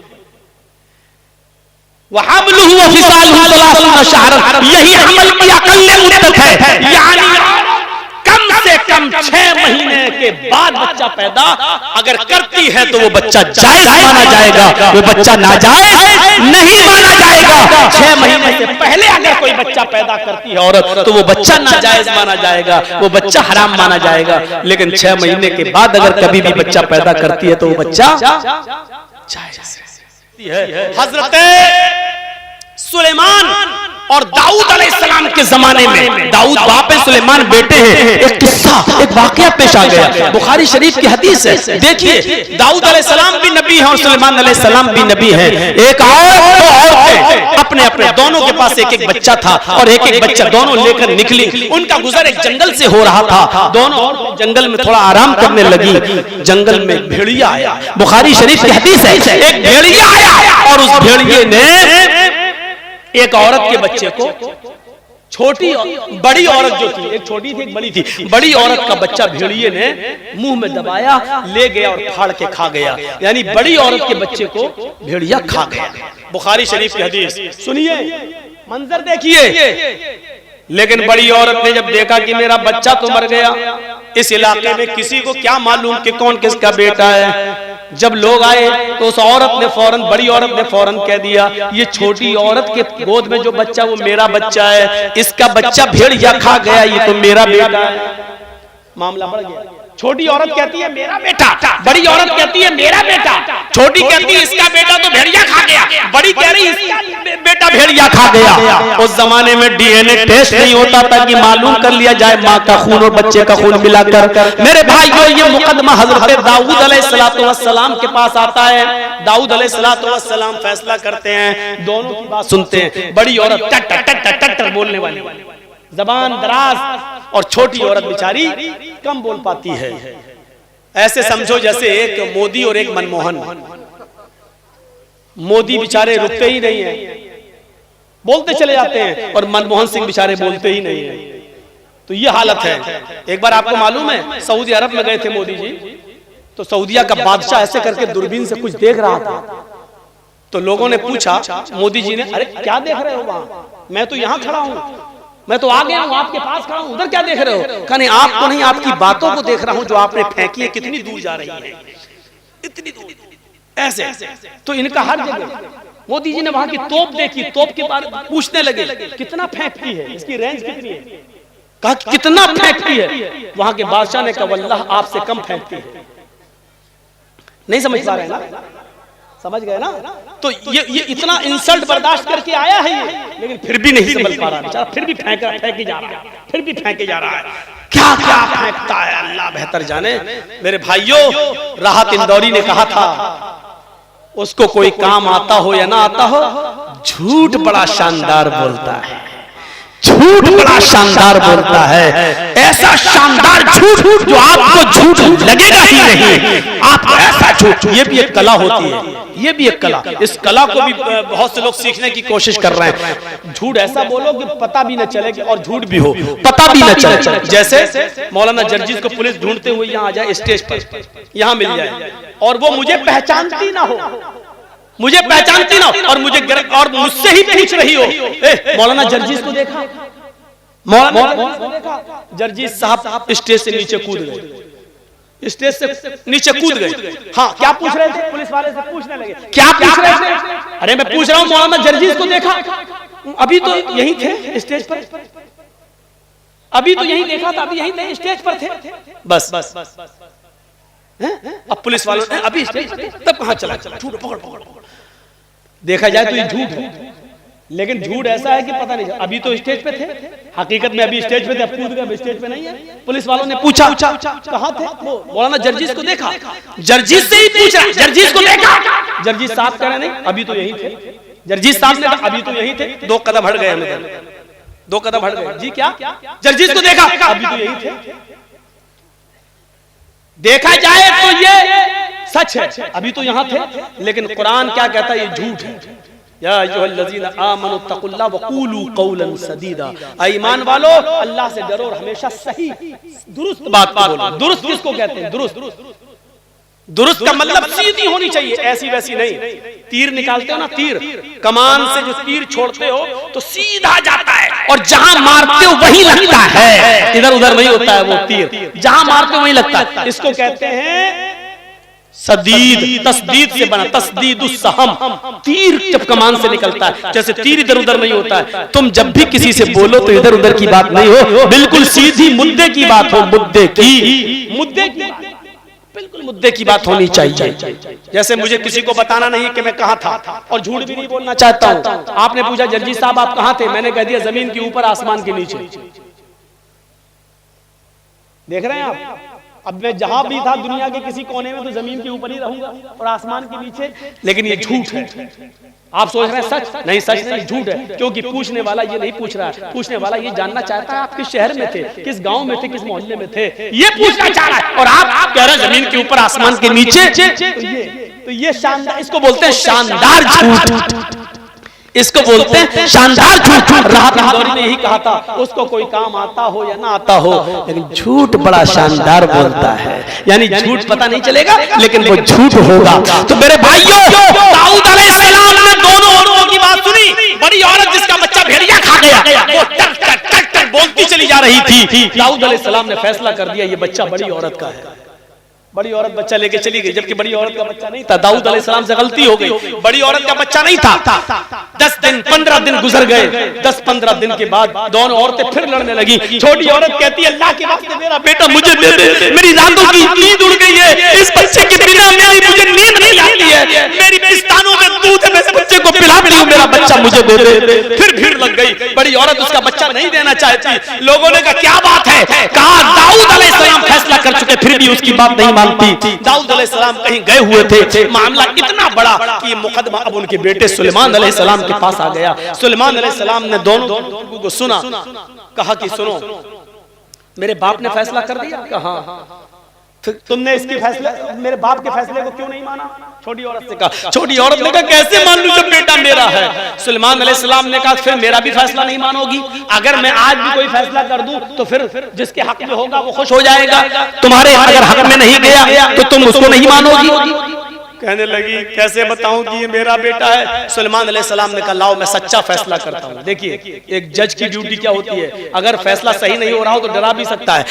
वहमलुहु वफिसालुहु सलासून शहरन, यही हमल की अकल्ले मुद्दत है, यानी कम से कम 6 महीने के बाद बच्चा पैदा अगर करती है तो वो बच्चा जायज माना जाएगा, वो बच्चा नाजायज नहीं माना जाएगा। 6 महीने से पहले अगर कोई बच्चा पैदा करती है औरत तो वो बच्चा नाजायज माना जाएगा, वो बच्चा हराम माना जाएगा। लेकिन 6 महीने के बाद अगर कभी भी बच्चा पैदा करती है तो वो बच्चा जायज है। हजरत सुलेमान और दाऊद अलैहिस्सलाम के जमाने में, दाऊद बाप है, सुलेमान बेटे हैं। एक किस्सा, एक वाकया पेश आ गया, बुखारी शरीफ की हदीस है। देखिए, दाऊद अलैहिस्सलाम भी नबी हैं और सुलेमान अलैहिस्सलाम भी नबी हैं। एक औरत अपने अपने दोनों के पास एक एक बच्चा था और एक एक बच्चा दोनों लेकर निकली। उनका गुजर एक जंगल से हो रहा था। दोनों जंगल में थोड़ा आराम करने लगी। जंगल में भेड़िया आया, बुखारी शरीफ की हदीस है। एक भेड़िया आया और उस भेड़िए ने एक औरत के बच्चे को, छोटी बड़ी औरत जो थी, एक छोटी थी एक बड़ी थी, बड़ी औरत का बच्चा भेड़िए ने मुंह में दबाया, ले गया और फाड़ के खा गया। यानी बड़ी औरत के बच्चे को भेड़िया खा गया। बुखारी शरीफ की हदीस सुनिए, मंजर देखिए। लेकिन बड़ी औरत ने जब देखा कि मेरा बच्चा तो मर गया, इस इलाके में किसी को क्या मालूम कि कौन किसका बेटा है। जब लोग आए तो उस औरत ने फौरन, बड़ी औरत ने फौरन कह दिया, ये छोटी औरत के गोद में जो बच्चा वो मेरा बच्चा है, इसका बच्चा भेड़िया खा गया, ये तो मेरा बेटा है। मामला बढ़ गया। छोटी औरत कहती है मेरा बेटा, बड़ी औरत कहती है मेरा बेटा, छोटी कहती है इसका बेटा तो भेड़िया खा गया, बड़ी कह रही इसका बेटा भेड़िया खा गया। उस जमाने में डीएनए टेस्ट नहीं होता था कि मालूम कर लिया जाए माँ का खून और बच्चे का खून मिलाकर। मेरे भाइयों, ये मुकदमा हजरत दाऊद अलैहिस्सलाम के पास आता है। दाऊद अलैहिस्सलाम फैसला करते हैं, दोनों की बात सुनते हैं। बड़ी औरत टट टट टट टट बोलने वाली, जबान दराज, और छोटी औरत बेचारी कम बोल पाती है। ऐसे समझो जैसे एक मोदी और एक मनमोहन। मोदी बेचारे रुकते ही नहीं है, बोलते चले जाते हैं, और मनमोहन सिंह बेचारे बोलते ही नहीं है। तो ये हालत है। एक बार आपको मालूम है, सऊदी अरब में गए थे मोदी जी, तो सऊदिया का बादशाह ऐसे करके दूरबीन से कुछ देख रहा था। तो लोगों ने पूछा मोदी जी ने, अरे क्या देख रहे हो वहां? मैं तो यहाँ खड़ा हूँ, मैं तो आ गया हूँ, आपके पास खड़ा हूँ, उधर क्या देख रहे हो? कहने आपको नहीं, आपकी बातों को देख रहा हूँ जो आपने फेंकी है, कितनी दूर जा रही है, इतनी दूर। ऐसे तो इनका हर जगह। मोदी जी ने वहां की तोप देखी, तोप के बारे में पूछने लगे कितना फेंकती है, इसकी रेंज कितनी है? कहा कितना फेंकती है? वहां के बादशाह ने कहा वल्लाह आपसे कम फेंकती है। नहीं समझ पा रहे ना? समझ गए ना? तो ये इतना इंसल्ट बर्दाश्त करके आया है ये, लेकिन फिर भी नहीं समझ पा रहा बेचारा, फिर भी फेंके जा रहा है, फिर भी फेंके जा रहा है। क्या क्या फेंकता है अल्लाह बेहतर जाने। मेरे भाइयों, राहत इंदौरी ने कहा था, उसको कोई काम आता हो या ना आता हो, झूठ बड़ा शानदार बोलता है, झूठ बड़ा शानदार बोलता है। ऐसा शानदार झूठ जो आपको झूठ लगेगा ही नहीं, आपको ऐसा झूठ। ये भी एक कला होती है, ये भी एक कला। इस कला को भी बहुत से लोग सीखने की कोशिश कर रहे हैं। झूठ ऐसा बोलो कि पता भी न चले कि, और झूठ भी हो पता भी न चले। जैसे मौलाना जर्जिस को पुलिस ढूंढते हुए यहाँ आ जाए, स्टेज पर यहाँ मिल जाए, और वो मुझे पहचानती ना हो, मुझे पहचानती ना हो, और मुझसे ही पूछ रही हो, मौलाना जर्जिस को देखा, मौलाना देखा? जर्जिस साहब स्टेज से नीचे कूद गए, स्टेज से नीचे कूद गए। हाँ, क्या पूछ रहे थे? पुलिस वाले से पूछने लगे, क्या पूछ रहे थे? अरे मैं पूछ रहा हूँ मौलाना जर्जिस को देखा? अभी तो यहीं थे स्टेज पर, अभी तो यहीं देखा था, अभी यहीं थे स्टेज पर थे। बस अब पुलिस वालों ने अभी स्टेज पर थे, तब कहाँ चला? झूठ पकड़। देखा जाए तो ये झूठ है, लेकिन झूठ ऐसा है कि पता नहीं, अभी तो स्टेज पे थे, हकीकत में अभी स्टेज पे थे, अब कूद गए, स्टेज पे नहीं है। पुलिस वालों ने पूछा कहाँ थे? वो मौलाना जर्जिस को देखा, जर्जिस से ही पूछा, जर्जिस को देखा? जर्जिस साहब कह रहे नहीं, अभी तो यही थे। जर्जिस साहब ने कहा अभी तो यही थे, 2 कदम हट गए, हमें 2 कदम हट गए। जी क्या? जर्जिस को देखा? अभी तो यही थे। देखा जाए तो ये सच है, अभी तो यहाँ थे, लेकिन कुरान क्या कहता है? ये झूठ है। या अय्युहल्लज़ीना आमनु तक़ुल्लाह वक़ूलू क़ौलन सदीदा, ईमान वालो अल्लाह से डरो और हमेशा सही दुरुस्त बात बोलो। दुरुस्त किसको कहते हैं? दुरुस्त का मतलब सीधी होनी चाहिए, ऐसी वैसी नहीं। तीर निकालते हो ना, तीर कमान से जो तीर छोड़ते हो तो सीधा जाता है, और जहां मारते हो वहीं लगता है, इधर उधर नहीं होता है वो तीर, जहां मारते हो वहीं लगता है। इसको कहते हैं सदीद, तस्दीद से बना, तस्दीदुस सहम, तीर जब कमान से निकलता है, जैसे तीर इधर उधर नहीं होता है। तुम जब भी किसी से बोलो तो इधर उधर की बात नहीं हो, बिल्कुल सीधी मुद्दे की बात हो, मुद्दे की बिल्कुल मुद्दे की बात होनी चाहिए। जैसे मुझे किसी को बताना नहीं कि मैं कहां था, और झूठ भी नहीं बोलना चाहता हूं। आपने पूछा जर्जी साहब आप कहां थे, मैंने कह दिया जमीन के ऊपर आसमान के नीचे। देख रहे हैं आप, अब मैं जहां भी था दुनिया के किसी कोने में तो जमीन के ऊपर ही रहूंगा और आसमान के नीचे, लेकिन ये झूठ है। आप सोच रहे हैं सच नहीं, सच नहीं, झूठ है। क्योंकि पूछने वाला ये नहीं पूछ रहा है, पूछने वाला ये जानना चाहता है आप किस शहर में थे, किस गांव में थे, किस मोहल्ले में थे, ये पूछना चाह रहा है। और आप कह रहे हैं जमीन के ऊपर आसमान के नीचे, तो ये शानदार, इसको बोलते हैं शानदार झूठ, इसको बोलते हैं शानदार झूठ। राहत इंदौरी ने यही कहा था, उसको कोई काम आता हो या ना आता हो, लेकिन झूठ बड़ा शानदार बोलता है। यानी झूठ पता नहीं चलेगा लेकिन वो झूठ होगा। तो मेरे भाइयों, दाऊद अलैहिस्सलाम ने दोनों औरतों की बात सुनी। बड़ी औरत जिसका बच्चा भेड़िया खा गया, वो टक टक टक टक बोलती चली जा रही थी। दाऊद अलैहिस्सलाम ने फैसला कर दिया ये बच्चा बड़ी औरत का है। बड़ी औरत बच्चा लेके चली गई, जबकि बड़ी औरत का बच्चा नहीं था। दाऊद अलैहिस्सलाम से गलती हो गई, बड़ी औरत का बच्चा नहीं था। 10 दिन 15 दिन गुजर गए। 10-15 दिन के बाद दोनों औरतें फिर लड़ने लगी। छोटी औरत कहती है अल्लाह के वास्ते मेरा बेटा मुझे दे दे, मेरी रातों की नींद उड़ गई है, इस बच्चे के बिना मुझे नींद नहीं आती है, मेरी पिस्तानों में दूध है, मैं इस बच्चे को पिलाती हूं, मेरा बच्चा मुझे दे दे। फिर भीड़ लग गई, बड़ी औरत उसका बच्चा नहीं देना चाहती। लोगों ने कहा क्या बात है, कहा दाऊद अलैहिस्सलाम फैसला कर चुके फिर भी उसकी बात नहीं मानती। दाऊद अलैहिस्सलाम कहीं गए हुए थे, मामला इतना बड़ा कि ये मुकदमा अब उनके बेटे सुलेमान अलैहिस्सलाम के पास आ गया। सुलेमान अलैहिस्सलाम ने दोनों को सुना, कहा कि सुनो मेरे बाप ने फैसला कर दिया। कहा फिर तुमने इसके फैसले, मेरे बाप के फैसले को क्यों नहीं माना? छोटी औरत से कहा। छोटी औरत ने कहा कैसे मान लूं जब बेटा मेरा है? सुलेमान अलैहिस्सलाम ने कहा फिर मेरा भी फैसला नहीं मानोगी? अगर मैं आज भी कोई फैसला कर दूं तो फिर जिसके हक में होगा वो खुश हो जाएगा, तुम्हारे अगर हक में नहीं गया तो तुम उसको नहीं मानोगी। कहने लगी कैसे बताऊं कि ये मेरा बेटा है? सुलेमान अलैहिस्सलाम ने कहा लाओ मैं सच्चा फैसला करता हूं। देखिए एक जज की ड्यूटी क्या होती है, अगर फैसला सही नहीं हो रहा हो तो डरा भी सकता है।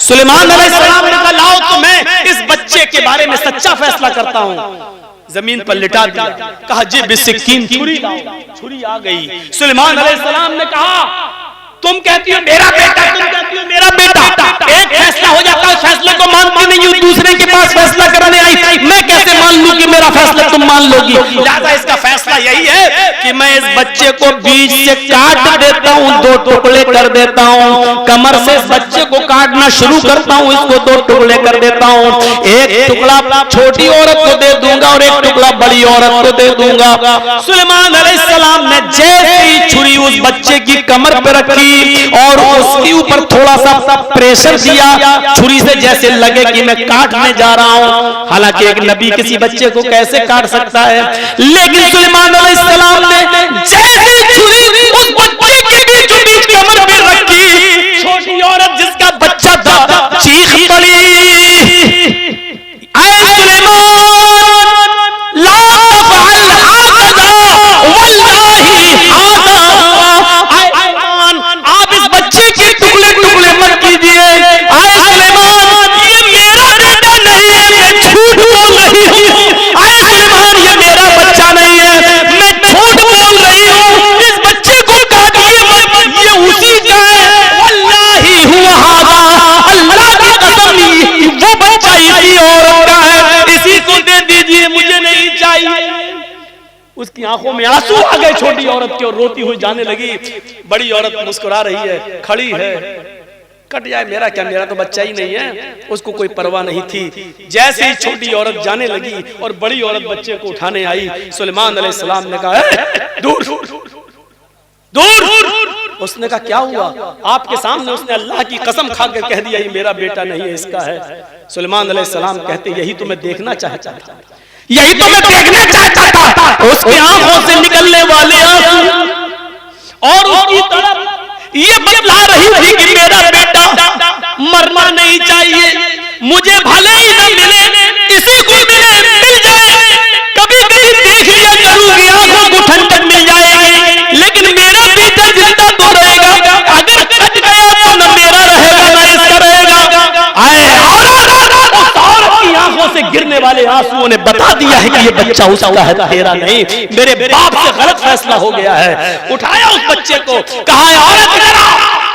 सुलेमान अलैहिस्सलाम ने कहा लाओ तो मैं इस बच्चे के बारे में सच्चा फैसला करता हूं। जमीन पर लिटा दिया, कहा जी बिस्किन छुरी लाओ। छुरी आ गई। सुलेमान अलैहिस्सलाम ने कहा तुम कहती हो मेरा बेटा, तुम कहती हो मेरा बेटा, एक फैसला हो जाता है, फैसले को मानती नहीं हूं, दूसरे के पास फैसला करने आई, मैं कैसे मान लूं कि मेरा फैसला तुम मान लोगी? लिहाजा इसका फैसला यही है कि मैं इस बच्चे को बीच से काट देता हूं, 2 टुकड़े कर देता हूं, कमर से इस बच्चे को काटना शुरू करता हूं, इसको 2 टुकड़े कर देता हूं, एक टुकड़ा छोटी औरत को दे दूंगा और एक टुकड़ा बड़ी औरत को दे दूंगा। सुलेमान अलैहिस्सलाम ने जैसे ही छुरी उस बच्चे की कमर पर रखी और उसके ऊपर थोड़ा सा प्रेशर दिया, छुरी से जैसे लगे कि मैं काटने जा रहा हूं। हालांकि एक नबी किसी बच्चे को कैसे काट सकता है, लेकिन सुलेमान अलैहिस्सलाम ने जैसे छुरी उस बच्चे के बीच कमर पे रखी, छोटी औरत जिसका बच्चा था चीख पड़ी, ऐ सुलेमान ला तफअल हाज़ा वल्लाही हाज़ा, आप इस बच्चे के टुकड़े टुकड़े मत कीजिए। आए सुलेमान ये मेरा बेटा नहीं है, मैं झूठ बोल रही हूँ। आए सुलेमान ये मेरा बच्चा नहीं है, मैं झूठ बोल रही हूँ, इस बच्चे को काटिए मत, ये उसी का है। वल्लाही हुआ हाज़ा, अल्लाह की कसम वो बच्चा इसी औरत का है, इसी को दे दीजिए, मुझे नहीं चाहिए। उसकी आंखों में आंसू आ गए छोटी औरत के और रोती हुई जाने लगी। बड़ी औरत मुस्कुरा रही है, खड़ी है, कट जाए मेरा क्या, मेरा तो बच्चा ही नहीं है, उसको कोई परवाह नहीं थी। जैसे ही छोटी औरत जाने लगी और बड़ी औरत बच्चे को उठाने आई, सुलेमान अलैहिस्सलाम ने कहा दूर दूर। उसने कहा क्या हुआ? आपके सामने उसने अल्लाह की कसम खा कर कह दिया ये मेरा बेटा नहीं है, इसका है। सुलेमान अलैहिस्सलाम कहते यही तो मैं देखना चाहता था, यही तो मैं देखना चाहता था, उसकी आंखों से निकलने वाले आंसू और उसकी तरफ ये बतला रही थी कि मेरा बेटा मरना नहीं चाहिए, मुझे भले ही न मिले, किसी को मिले मिल जाए, कभी कभी देख लिया करूंगी, आंखों को ठंडक मिल जाएगी, लेकिन मेरा बेटा जिंदा तो रहेगा, अगर कट गया तो न मेरा रहेगा न इसका रहेगा। आए और की आंखों से गिरने वाले आंसुओं ने बता दिया है कि ये बच्चा उसका है, तेरा नहीं। मेरे बाप से गलत फैसला हो गया है। उठाया उस बच्चे को, कहा है औरत तेरा,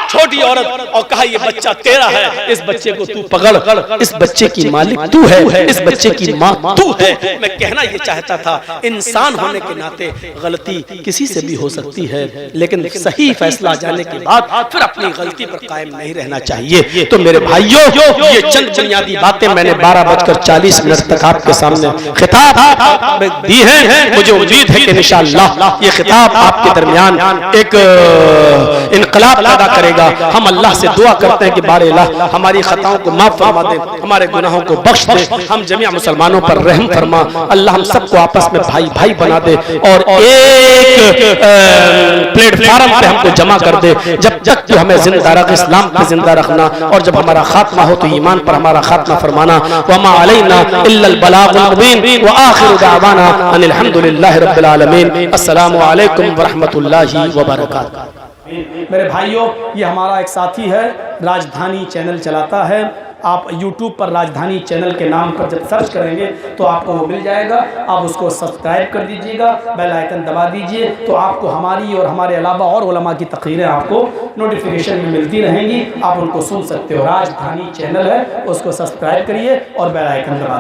छोटी औरत, और कहा ये बच्चा तेरा है, इस बच्चे को तू पकड़, इस बच्चे की मालिक तू है, इस बच्चे की माँ तू है। मैं कहना ये चाहता था, इंसान होने के नाते गलती किसी से भी हो सकती है, लेकिन सही फैसला जाने के बाद फिर अपनी गलती पर कायम नहीं रहना चाहिए। तो मेरे भाइयों, ये चंद बुनियादी बातें मैंने 12:40 तक आपके सामने खिताब दी है। मुझे उम्मीद है कि इंशाअल्लाह ये खिताब आपके दरमियान एक इनकलाब पैदा करेगा। हम अल्लाह से दुआ करते हैं कि बारे अल्लाह हमारी खताओं को माफ फरमा दे, हमारे गुनाहों को बख्श दे, हम जमीआ मुसलमानों पर रहम फरमा। अल्लाह हम सबको आपस में भाई भाई बना दे और एक प्लेटफार्म पे हमको जमा कर दे। जब तक तो हमें जिंदा रख, इस्लाम पे जिंदा रखना, और जब हमारा खात्मा हो तो ईमान पर हमारा खात्मा फरमाना। वमा अलैना इल्लल बलागुल मुबीन व आखिरु दावाना अनिल हम्दुलिल्लाहि रब्बिल आलमीन। अस्सलामु अलैकुम व रहमतुल्लाहि व बरकातहू। मेरे भाइयों, ये हमारा एक साथी है, राजधानी चैनल चलाता है। आप YouTube पर राजधानी चैनल के नाम पर जब सर्च करेंगे तो आपको वो मिल जाएगा। आप उसको सब्सक्राइब कर दीजिएगा, बेल आइकन दबा दीजिए, तो आपको हमारी और हमारे अलावा और उलमा की तकरीरें आपको नोटिफिकेशन में मिलती रहेंगी। आप उनको सुन सकते हो। राजधानी चैनल है, उसको सब्सक्राइब करिए और बेल आइकन दबा